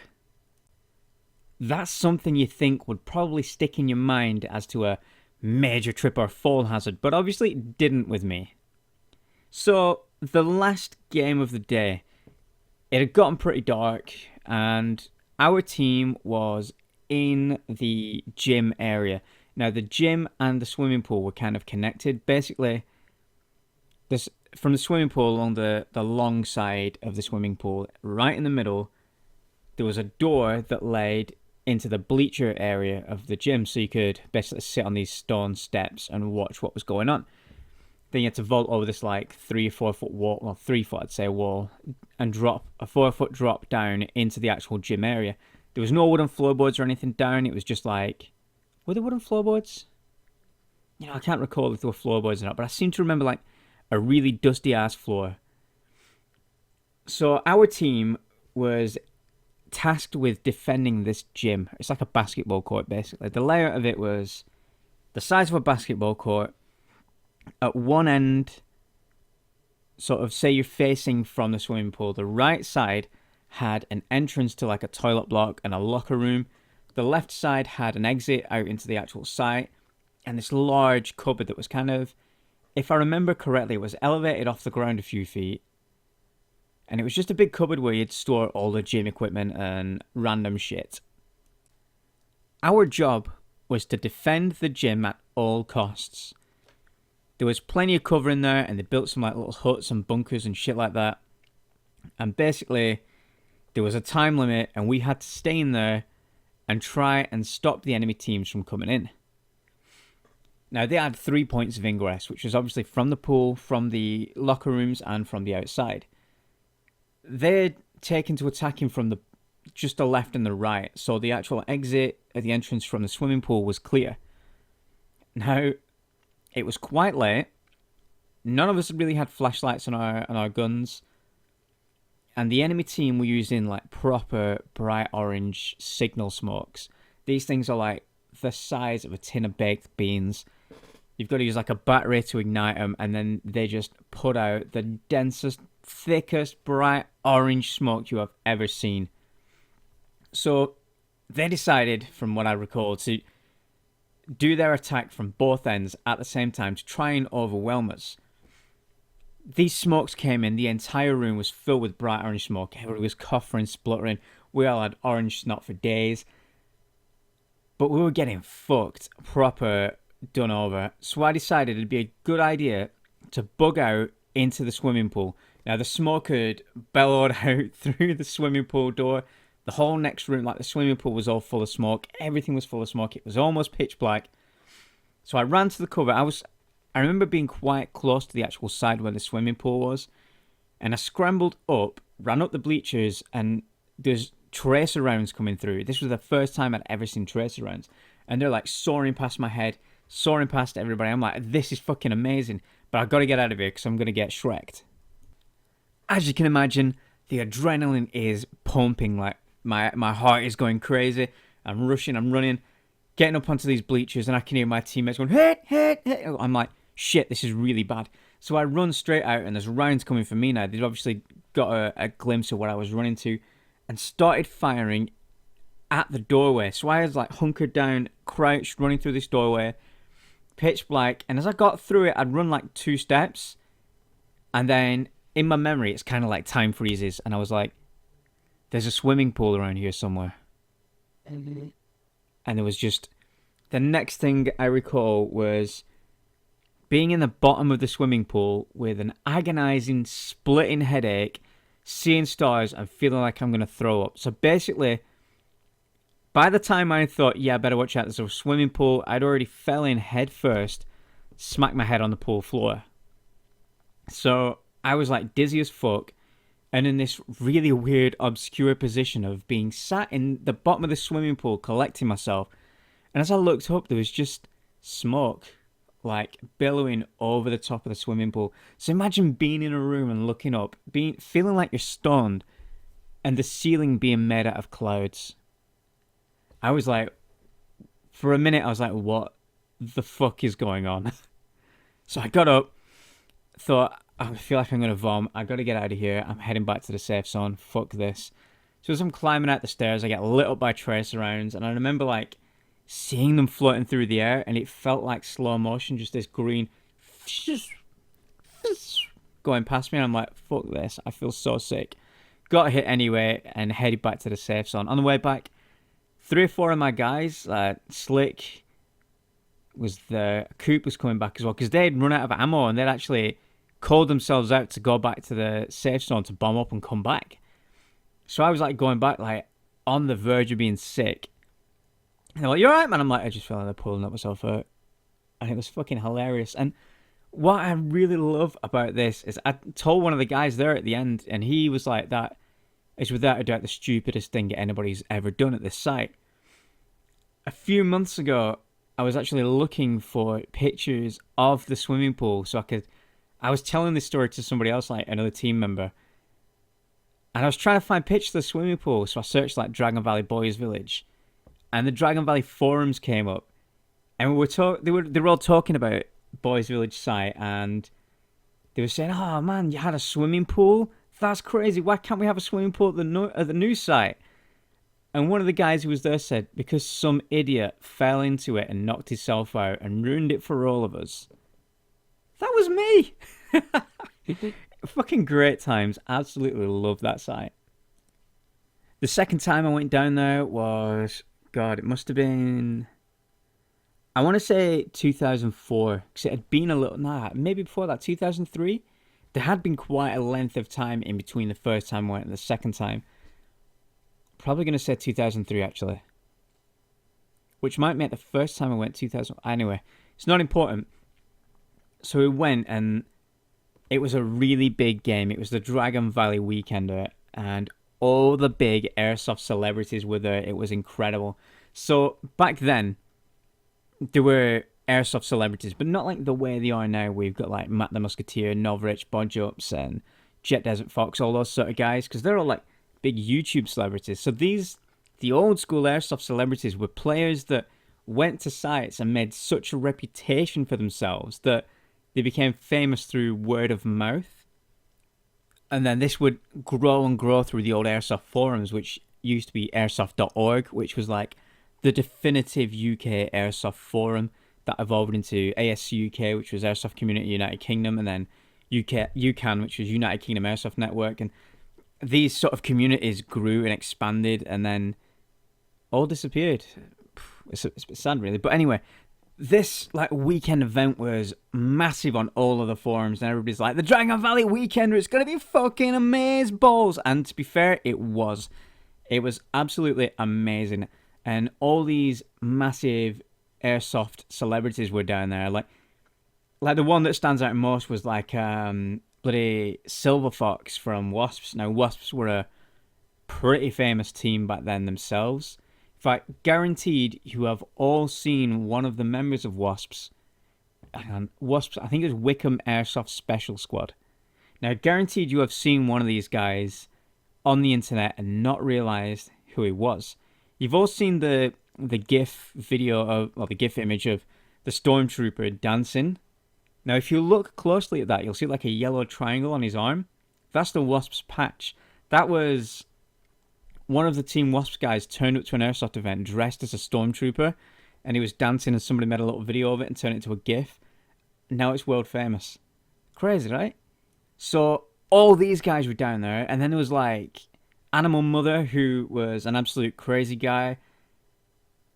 That's something you think would probably stick in your mind as to a major trip or fall hazard, but obviously it didn't with me. So, the last game of the day, it had gotten pretty dark, and our team was in the gym area. Now, the gym and the swimming pool were kind of connected. Basically, from the swimming pool along the long side of the swimming pool, right in the middle, there was a door that led into the bleacher area of the gym, so you could basically sit on these stone steps and watch what was going on. Then you had to vault over this like 3 or 4 foot wall, well 3 foot I'd say wall, and drop a 4 foot drop down into the actual gym area. There was no wooden floorboards or anything down. It was just like, were there wooden floorboards? You know, I can't recall if there were floorboards or not, but I seem to remember like a really dusty ass floor. So our team was tasked with defending this gym. It's like a basketball court basically. The layout of it was the size of a basketball court. At one end, sort of say you're facing from the swimming pool, the right side had an entrance to like a toilet block and a locker room. The left side had an exit out into the actual site, and this large cupboard that was kind of, if I remember correctly, it was elevated off the ground a few feet. And it was just a big cupboard where you'd store all the gym equipment and random shit. Our job was to defend the gym at all costs. There was plenty of cover in there, and they built some like little huts and bunkers and shit like that. And basically, there was a time limit, and we had to stay in there and try and stop the enemy teams from coming in. Now, they had 3 points of ingress, which was obviously from the pool, from the locker rooms, and from the outside. They'd taken to attacking from just the left and the right, so the actual exit at the entrance from the swimming pool was clear. Now, it was quite late. None of us really had flashlights on our guns. And the enemy team were using like proper bright orange signal smokes. These things are like the size of a tin of baked beans. You've got to use like a battery to ignite them, and then they just put out the densest, thickest, bright orange smoke you have ever seen. So they decided, from what I recall, to do their attack from both ends at the same time to try and overwhelm us. These smokes came in, the entire room was filled with bright orange smoke. Everybody was coughing, spluttering. We all had orange snot for days. But we were getting fucked, proper done over. So I decided it'd be a good idea to bug out into the swimming pool. Now the smoke had bellowed out through the swimming pool door. The whole next room, like the swimming pool, was all full of smoke. Everything was full of smoke. It was almost pitch black. So I ran to the cover. I remember being quite close to the actual side where the swimming pool was. And I scrambled up, ran up the bleachers, and there's tracer rounds coming through. This was the first time I'd ever seen tracer rounds. And they're like soaring past my head, soaring past everybody. I'm like, this is fucking amazing. But I've got to get out of here because I'm going to get shreked. As you can imagine, the adrenaline is pumping. Like, my heart is going crazy. I'm rushing, I'm running, getting up onto these bleachers, and I can hear my teammates going, hit, hit, hit. I'm like, shit, this is really bad. So I run straight out, and there's rounds coming for me now. They've obviously got a glimpse of what I was running to, and started firing at the doorway. So I was like hunkered down, crouched, running through this doorway, pitch black. And as I got through it, I'd run like 2 steps, and then in my memory, it's kind of like time freezes, and I was like, there's a swimming pool around here somewhere. And it was just, the next thing I recall was being in the bottom of the swimming pool with an agonizing, splitting headache, seeing stars, and feeling like I'm going to throw up. So basically, by the time I thought, yeah, I better watch out, there's a swimming pool, I'd already fell in head first, smacked my head on the pool floor. So I was like dizzy as fuck, and in this really weird, obscure position of being sat in the bottom of the swimming pool, collecting myself. And as I looked up, there was just smoke, like billowing over the top of the swimming pool. So imagine being in a room and looking up, feeling like you're stoned, and the ceiling being made out of clouds. I was like, for a minute, I was like, what the fuck is going on? So I got up, thought, I feel like I'm going to vom. I got to get out of here. I'm heading back to the safe zone. Fuck this. So as I'm climbing out the stairs, I get lit up by tracer rounds, and I remember like seeing them floating through the air, and it felt like slow motion, just this green going past me, and I'm like, fuck this. I feel so sick. Got hit anyway, and headed back to the safe zone. On the way back, 3 or 4 of my guys, Slick was there, Coop was coming back as well, because they'd run out of ammo, and they'd actually called themselves out to go back to the safe zone to bomb up and come back. So I was like going back, like on the verge of being sick. And they're like, you alright, man? I'm like, I just feel like they're pulling up myself out. And it was fucking hilarious. And what I really love about this is I told one of the guys there at the end, and he was like, that is without a doubt the stupidest thing anybody's ever done at this site. A few months ago, I was actually looking for pictures of the swimming pool so I was telling this story to somebody else, like another team member, and I was trying to find pictures of the swimming pool, so I searched like Dragon Valley Boys Village, and the Dragon Valley forums came up, and they were all talking about Boys Village site, and they were saying, oh man, you had a swimming pool? That's crazy, why can't we have a swimming pool at the new site? And one of the guys who was there said, because some idiot fell into it and knocked himself out and ruined it for all of us. That was me. Fucking great times. Absolutely love that site. The second time I went down there was, God, it must have been, I want to say 2004, because it had been a little, maybe before that, 2003. There had been quite a length of time in between the first time I went and the second time. Probably going to say 2003, actually. Which might make the first time I went 2000. Anyway, It's not important. So we went, and it was a really big game. It was the Dragon Valley Weekender, and all the big Airsoft celebrities were there. It was incredible. So back then, there were Airsoft celebrities, but not like the way they are now. We've got like Matt the Musketeer, Novrich, Bodjups, and Jet Desert Fox, all those sort of guys, because they're all like big YouTube celebrities. So the old school Airsoft celebrities were players that went to sites and made such a reputation for themselves that they became famous through word of mouth. And then this would grow and grow through the old Airsoft forums, which used to be airsoft.org, which was like the definitive UK Airsoft forum that evolved into ASUK, which was Airsoft Community United Kingdom, and then UCAN, which was United Kingdom Airsoft Network. And these sort of communities grew and expanded and then all disappeared. It's a bit sad, really. But anyway, this like weekend event was massive on all of the forums, and everybody's like, the Dragon Valley Weekender, it's going to be fucking amazeballs. And to be fair, it was. It was absolutely amazing. And all these massive Airsoft celebrities were down there. Like the one that stands out most was like bloody Silver Fox from Wasps. Now, Wasps were a pretty famous team back then themselves. In fact, guaranteed you have all seen one of the members of Wasps. Wasps, I think it was Wickham Airsoft Special Squad. Now, guaranteed you have seen one of these guys on the internet and not realised who he was. You've all seen the GIF video of, or the GIF image of the Stormtrooper dancing. Now, if you look closely at that, you'll see like a yellow triangle on his arm. That's the Wasps patch. That was one of the Team Wasps guys turned up to an Airsoft event dressed as a Stormtrooper, and he was dancing, and somebody made a little video of it and turned it into a GIF. Now it's world famous. Crazy, right? So all these guys were down there, and then there was like Animal Mother, who was an absolute crazy guy.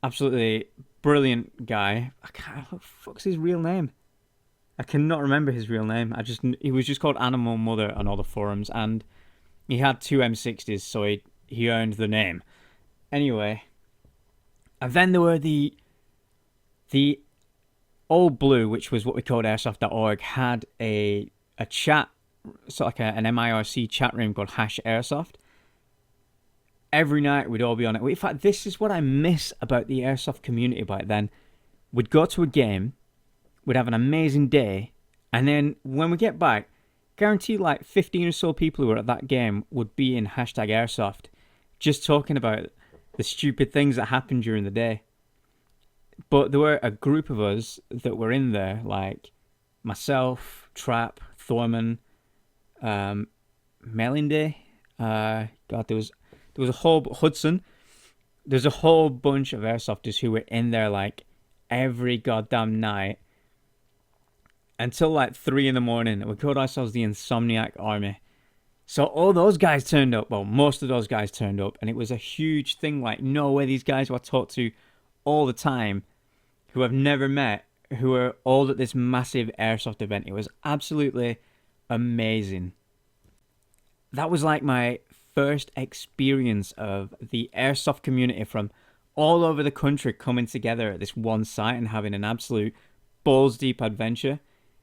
Absolutely brilliant guy. What the fuck's his real name? I cannot remember his real name. He was just called Animal Mother on all the forums, and he had 2 M60s, so he earned the name. Anyway, and then there were the Old Blue, which was what we called airsoft.org, had a chat, sort of like an MIRC chat room called #Airsoft. Every night we'd all be on it. In fact, this is what I miss about the Airsoft community back then. We'd go to a game, we'd have an amazing day, and then when we get back, guaranteed like 15 or so people who were at that game would be in #Airsoft, just talking about the stupid things that happened during the day. But there were a group of us that were in there, like myself, Trap, Thorman, Melinde, there was a whole Hudson. There's a whole bunch of airsofters who were in there like every goddamn night until like 3 a.m. and we called ourselves the Insomniac Army. So all those guys turned up. Well, most of those guys turned up, and it was a huge thing. Like, no way, these guys who I talk to all the time, who I've never met, who are all at this massive Airsoft event. It was absolutely amazing. That was like my first experience of the Airsoft community from all over the country coming together at this one site and having an absolute balls deep adventure.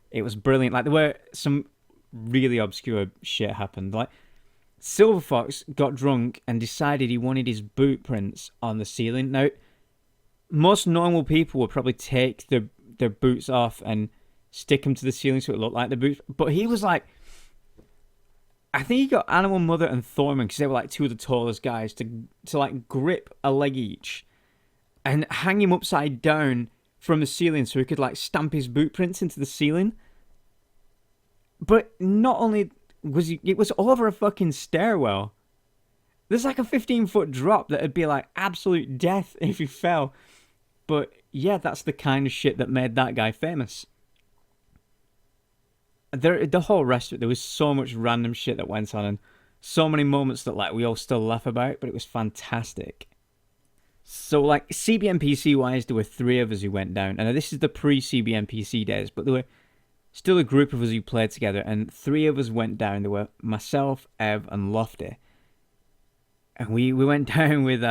It was brilliant. Like, there were some really obscure shit happened. Like, Silver Fox got drunk and decided he wanted his boot prints on the ceiling. Now, most normal people would probably take their boots off and stick them to the ceiling so it looked like the boots. But he was like, I think he got Animal Mother and Thorman, because they were like 2 of the tallest guys, to like grip a leg each and hang him upside down from the ceiling so he could like stamp his boot prints into the ceiling. But not only was it was over a fucking stairwell. There's like a 15-foot drop that would be like absolute death if he fell. But yeah, that's the kind of shit that made that guy famous. The whole rest of it, there was so much random shit that went on and so many moments that like we all still laugh about, but it was fantastic. So like CBNPC wise, there were 3 of us who went down, and this is the pre-CBNPC days, but there were still a group of us who played together, and 3 of us went down. There were myself, Ev, and Lofty. And we went down with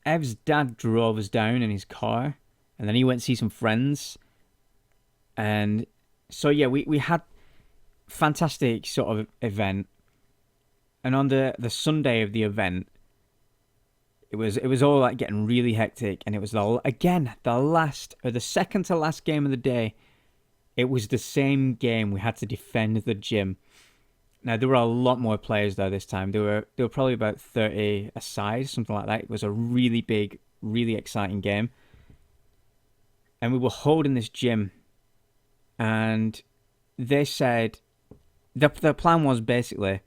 Ev's dad drove us down in his car, and then he went to see some friends. And so, yeah, we had fantastic sort of event. And on the Sunday of the event, it was all like getting really hectic, and it was the second to last game of the day. It was the same game. We had to defend the gym. Now there were a lot more players there this time. There were probably about 30 a side, something like that. It was a really big, really exciting game. And we were holding this gym, and they said the plan was basically,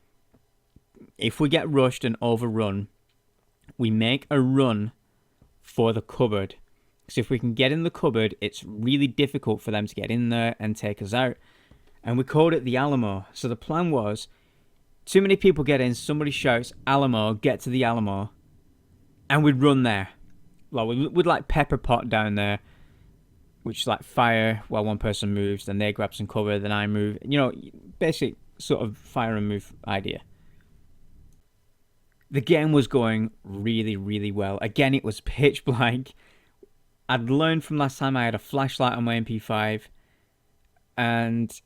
if we get rushed and overrun, we make a run for the cupboard. So if we can get in the cupboard, it's really difficult for them to get in there and take us out. And we called it the Alamo. So the plan was, too many people get in, somebody shouts, Alamo, get to the Alamo. And we'd run there. Like, we'd like pepper pot down there, which is like fire while one person moves, then they grab some cover, then I move. You know, basic sort of fire and move idea. The game was going really, really well. Again, it was pitch black. I'd learned from last time I had a flashlight on my MP5, and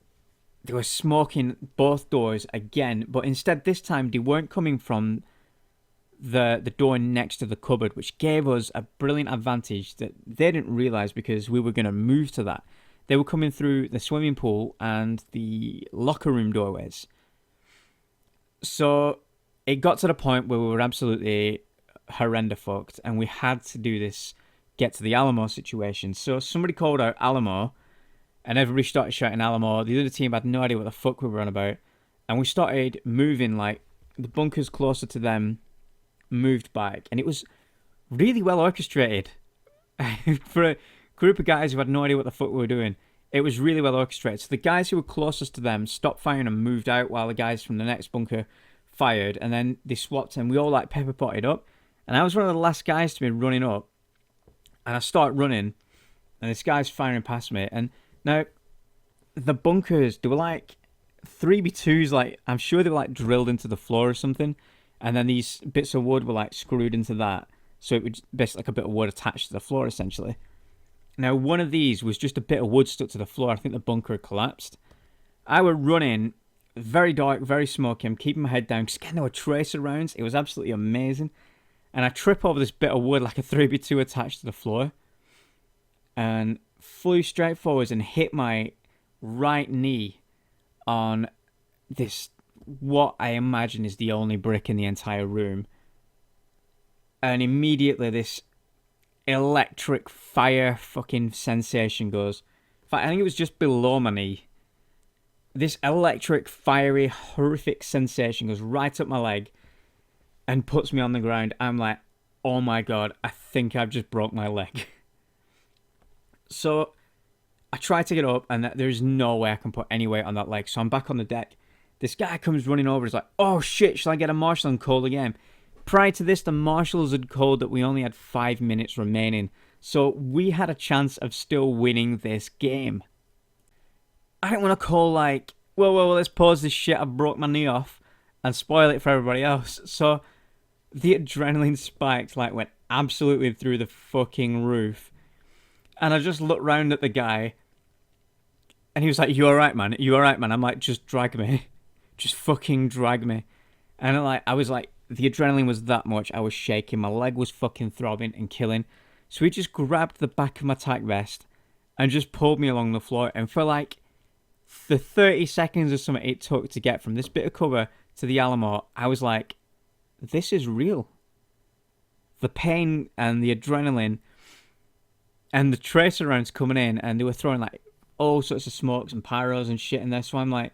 they were smoking both doors again, but instead this time they weren't coming from the door next to the cupboard, which gave us a brilliant advantage that they didn't realise because we were going to move to that. They were coming through the swimming pool and the locker room doorways. So it got to the point where we were absolutely horrendous fucked, and we had to do this get to the Alamo situation. So somebody called out Alamo, and everybody started shouting Alamo. The other team had no idea what the fuck we were on about, and we started moving, like the bunkers closer to them moved back, and it was really well orchestrated for a group of guys who had no idea what the fuck we were doing. It was really well orchestrated. So the guys who were closest to them stopped firing and moved out while the guys from the next bunker fired, and then they swapped, and we all like pepper potted up, and I was one of the last guys to be running up. And I start running, and this guy's firing past me. And now, the bunkers, they were like 3x2s, like, I'm sure they were like drilled into the floor or something. And then these bits of wood were like screwed into that. So it was basically like a bit of wood attached to the floor, essentially. Now, one of these was just a bit of wood stuck to the floor. I think the bunker had collapsed. I were running, very dark, very smoky. I'm keeping my head down, just getting no tracer rounds. It was absolutely amazing. And I trip over this bit of wood like a 3x2 attached to the floor, and flew straight forwards and hit my right knee on this, what I imagine is the only brick in the entire room. And immediately this electric fire fucking sensation goes. In fact, I think it was just below my knee. This electric, fiery, horrific sensation goes right up my leg and puts me on the ground. I'm like, oh my god, I think I've just broke my leg. So I try to get up, and there's no way I can put any weight on that leg. So I'm back on the deck. This guy comes running over. He's like, oh shit, shall I get a marshal and call the game? Prior to this, the marshals had called that we only had 5 minutes remaining. So we had a chance of still winning this game. I don't want to call like, well, let's pause this shit. I broke my knee off and spoil it for everybody else. So the adrenaline spikes, like, went absolutely through the fucking roof. And I just looked round at the guy, and he was like, you alright, man? You alright, man? I'm like, just drag me. Just fucking drag me. And I was like, the adrenaline was that much. I was shaking. My leg was fucking throbbing and killing. So he just grabbed the back of my tack vest and just pulled me along the floor. And for like the 30 seconds or something it took to get from this bit of cover to the Alamo, I was like, this is real. The pain and the adrenaline and the tracer rounds coming in, and they were throwing like all sorts of smokes and pyros and shit in there. So I'm like,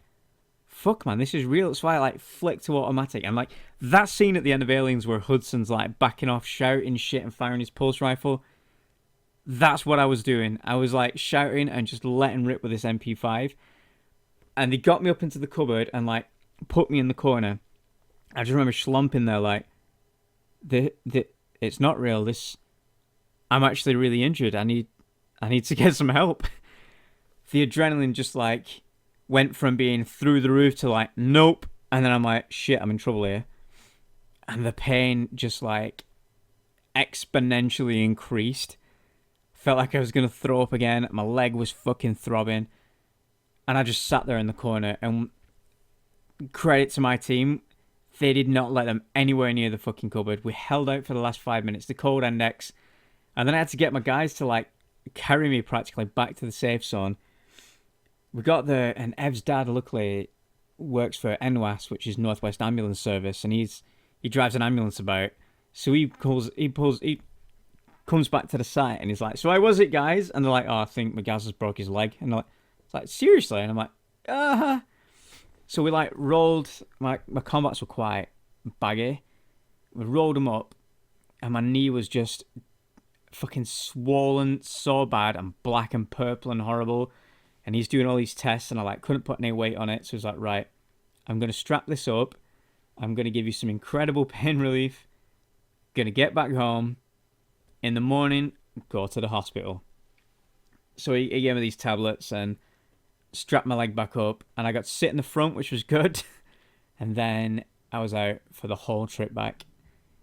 fuck, man, this is real. That's why I like flicked to automatic. I'm like, that scene at the end of Aliens where Hudson's like backing off, shouting shit and firing his pulse rifle. That's what I was doing. I was like shouting and just letting rip with this MP5. And they got me up into the cupboard and like put me in the corner. I just remember slumping there like, it's not real. I'm actually really injured. I need to get some help. The adrenaline just like went from being through the roof to like, nope. And then I'm like, shit, I'm in trouble here. And the pain just like exponentially increased. Felt like I was going to throw up again. My leg was fucking throbbing. And I just sat there in the corner. And credit to my team, they did not let them anywhere near the fucking cupboard. We held out for the last 5 minutes, the cold index. And then I had to get my guys to like carry me practically back to the safe zone. We got there, and Ev's dad luckily works for NWAS, which is Northwest Ambulance Service, and he drives an ambulance about. So he comes back to the site, and he's like, "So how was it, guys?" And they're like, "Oh, I think Magaz has broke his leg." And they're like, "It's like, seriously?" And I'm like, "Uh-huh." So we like rolled, my combats were quite baggy. We rolled them up, and my knee was just fucking swollen so bad and black and purple and horrible. And he's doing all these tests, and I like couldn't put any weight on it. So he's like, "Right, I'm going to strap this up. I'm going to give you some incredible pain relief. Going to get back home. In the morning, go to the hospital." So he gave me these tablets and strapped my leg back up. And I got to sit in the front, which was good. And then I was out for the whole trip back.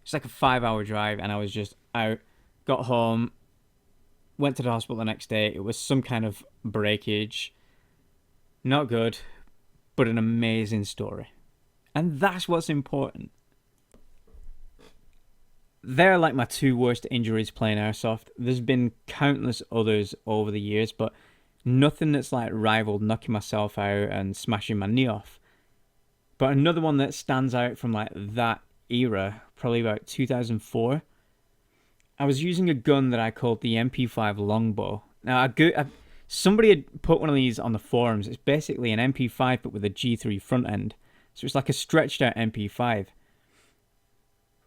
It's like a 5-hour drive, and I was just out. Got home. Went to the hospital the next day. It was some kind of breakage. Not good, but an amazing story. And that's what's important. They're like my 2 worst injuries playing Airsoft. There's been countless others over the years, but nothing that's like rivaled knocking myself out and smashing my knee off. But another one that stands out from like that era, probably about 2004, I was using a gun that I called the MP5 longbow. Now, somebody had put one of these on the forums. It's basically an MP5 but with a G3 front end. So it's like a stretched out MP5.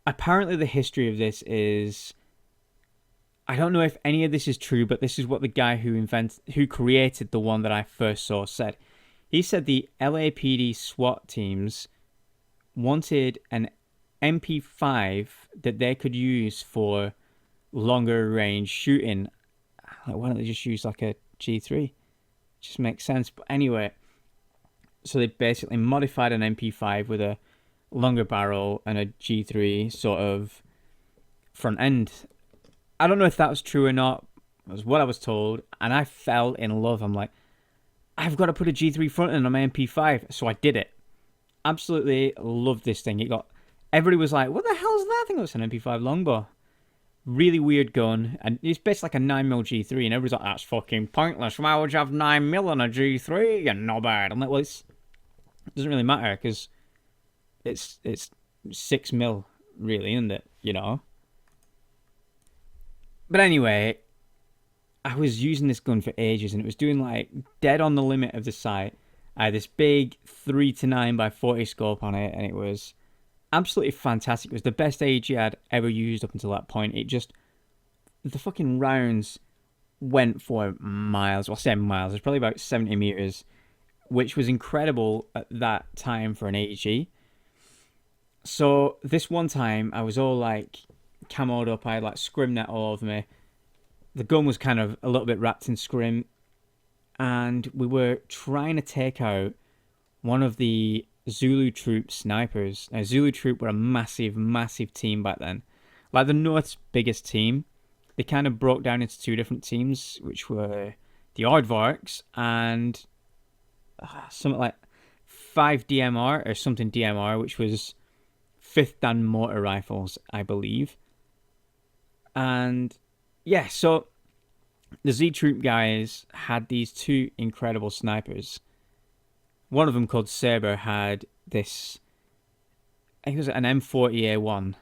Apparently the history of this is, I don't know if any of this is true, but this is what the guy who created the one that I first saw said. He said the LAPD SWAT teams wanted an MP5 that they could use for longer range shooting. Like, why don't they just use like a G3? Just makes sense. But anyway, so they basically modified an MP5 with a longer barrel and a G3 sort of front end. I don't know if that was true or not. It was what I was told, and I fell in love. I'm like, I've got to put a G3 front end on my MP5. So I did it. Absolutely loved this thing. Everybody was like, "What the hell is that?" I think it was an MP5 longbow. Really weird gun, and it's basically like a 9mm G3, and everybody's like, "That's fucking pointless. Why would you have 9mm on a G3? You're not bad." I'm like, well, it doesn't really matter, because it's 6mm, really, isn't it? You know? But anyway, I was using this gun for ages, and it was doing like dead on the limit of the sight. I had this big 3-9x40 scope on it, and it was absolutely fantastic. It was the best AEG I'd ever used up until that point. The fucking rounds went for miles. Well, I say miles. It's probably about 70 meters, which was incredible at that time for an AEG. So this one time, I was all like camoed up. I had like scrim net all over me. The gun was kind of a little bit wrapped in scrim, and we were trying to take out one of the Zulu Troop snipers. Now, Zulu Troop were a massive, massive team back then. Like the North's biggest team. They kind of broke down into 2 different teams, which were the Aardvarks and something like 5 DMR or something DMR, which was 5th Dan mortar rifles, I believe. And yeah, so the Z Troop guys had these 2 incredible snipers. One of them, called Saber, had this, I think it was an M40A1,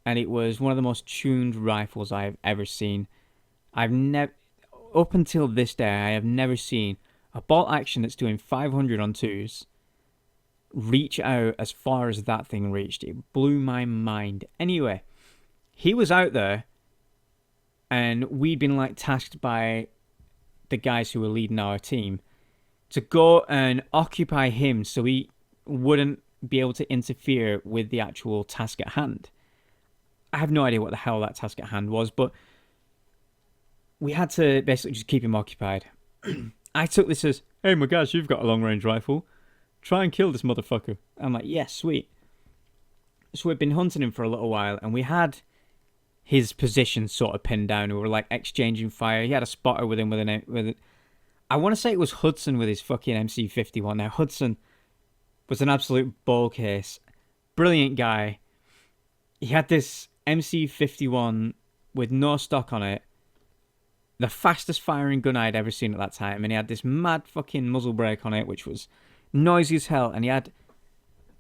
and it was one of the most tuned rifles I've ever seen. Up until this day, I have never seen a bolt action that's doing 500 on 2s reach out as far as that thing reached. It blew my mind. Anyway, he was out there, and we'd been like tasked by the guys who were leading our team to go and occupy him so he wouldn't be able to interfere with the actual task at hand. I have no idea what the hell that task at hand was, but we had to basically just keep him occupied. I took this as, "Hey, Magaz, you've got a long-range rifle. Try and kill this motherfucker." I'm like, "Yeah, sweet." So we'd been hunting him for a little while, and his position sort of pinned down. We were like exchanging fire. He had a spotter with him I want to say it was Hudson with his fucking MC51. Now, Hudson was an absolute ball case. Brilliant guy. He had this MC51 with no stock on it. The fastest firing gun I'd ever seen at that time. And he had this mad fucking muzzle brake on it, which was noisy as hell. And he had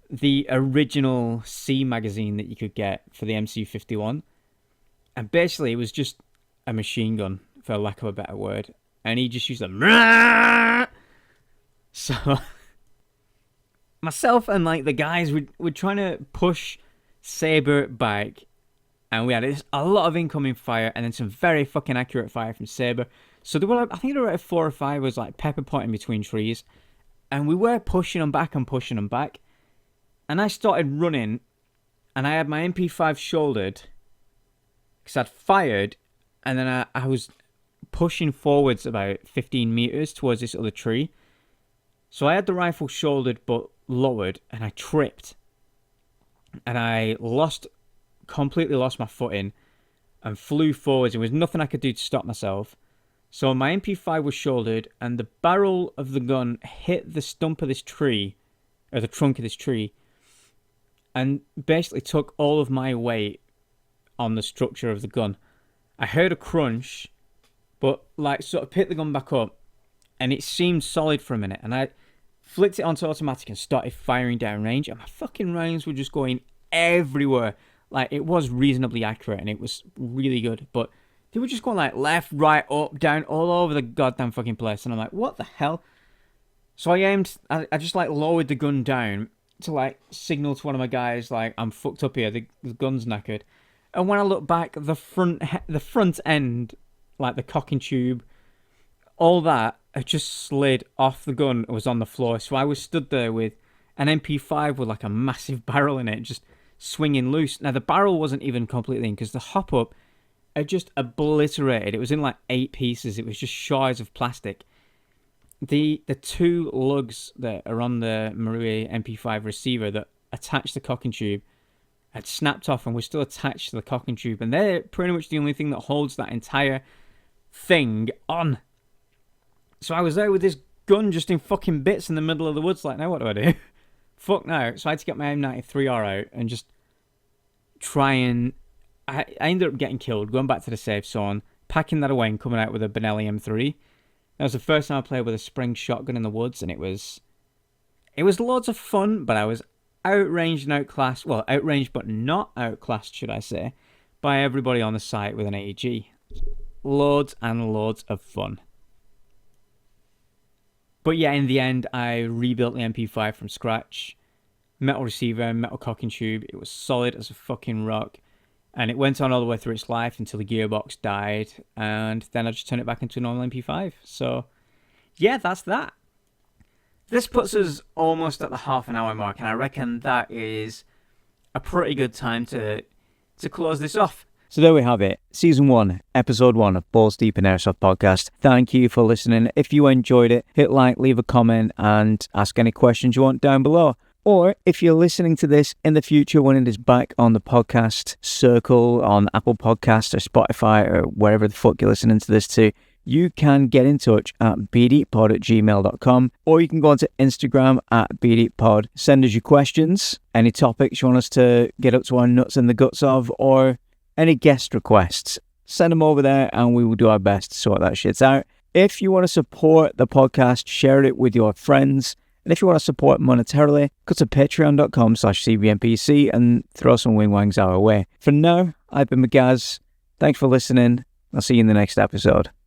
the original C magazine that you could get for the MC51. And basically, it was just a machine gun, for lack of a better word. And he just used a... So, myself and like the guys were trying to push Sabre back. And we had a lot of incoming fire and then some very fucking accurate fire from Sabre. So there were, I think there were 4 or 5 was like pepper potting between trees. And we were pushing them back and pushing them back. And I started running. And I had my MP5 shouldered. Because I'd fired. And then I was pushing forwards about 15 meters towards this other tree. So I had the rifle shouldered but lowered, and I tripped. And I completely lost my footing and flew forwards. There was nothing I could do to stop myself. So my MP5 was shouldered, and the barrel of the gun hit the stump of this tree, or the trunk of this tree, and basically took all of my weight on the structure of the gun. I heard a crunch, but like sort of picked the gun back up, and it seemed solid for a minute, and I flicked it onto automatic and started firing down range, and my fucking rounds were just going everywhere. Like, it was reasonably accurate, and it was really good, but they were just going like left, right, up, down, all over the goddamn fucking place, and I'm like, what the hell? So I just like lowered the gun down to like signal to one of my guys, like, I'm fucked up here, the gun's knackered. And when I look back, the front end, like the cocking tube, all that had just slid off the gun. It was on the floor. So I was stood there with an MP5 with like a massive barrel in it, just swinging loose. Now the barrel wasn't even completely in because the hop up had just obliterated. It was in like 8 pieces. It was just shards of plastic. The 2 lugs that are on the Marui MP5 receiver that attach the cocking tube had snapped off and were still attached to the cocking tube, and they're pretty much the only thing that holds that entire thing on. So I was there with this gun just in fucking bits in the middle of the woods, like, now what do I do? Fuck no. So I had to get my M93R out and just try and... I ended up getting killed, going back to the safe zone, packing that away and coming out with a Benelli M3. That was the first time I played with a spring shotgun in the woods, and it was loads of fun, but I was outranged and outclassed, well, outranged but not outclassed, should I say, by everybody on the site with an AEG. Loads and loads of fun. But yeah, in the end, I rebuilt the MP5 from scratch. Metal receiver, metal cocking tube. It was solid as a fucking rock. And it went on all the way through its life until the gearbox died. And then I just turned it back into a normal MP5. So, yeah, that's that. This puts us almost at the half an hour mark, and I reckon that is a pretty good time to close this off. So there we have it. Season 1, Episode 1 of Balls Deep in Airsoft Podcast. Thank you for listening. If you enjoyed it, hit like, leave a comment, and ask any questions you want down below. Or if you're listening to this in the future when it is back on the podcast circle, on Apple Podcasts or Spotify or wherever the fuck you're listening to this to, you can get in touch at bdeeppod@gmail.com, or you can go onto Instagram at bdeeppod. Send us your questions, any topics you want us to get up to our nuts and the guts of, or any guest requests. Send them over there and we will do our best to sort that shit out. If you want to support the podcast, share it with your friends. And if you want to support monetarily, go to patreon.com/cbnpc and throw some wing-wangs our way. For now, I've been Magaz. Thanks for listening. I'll see you in the next episode.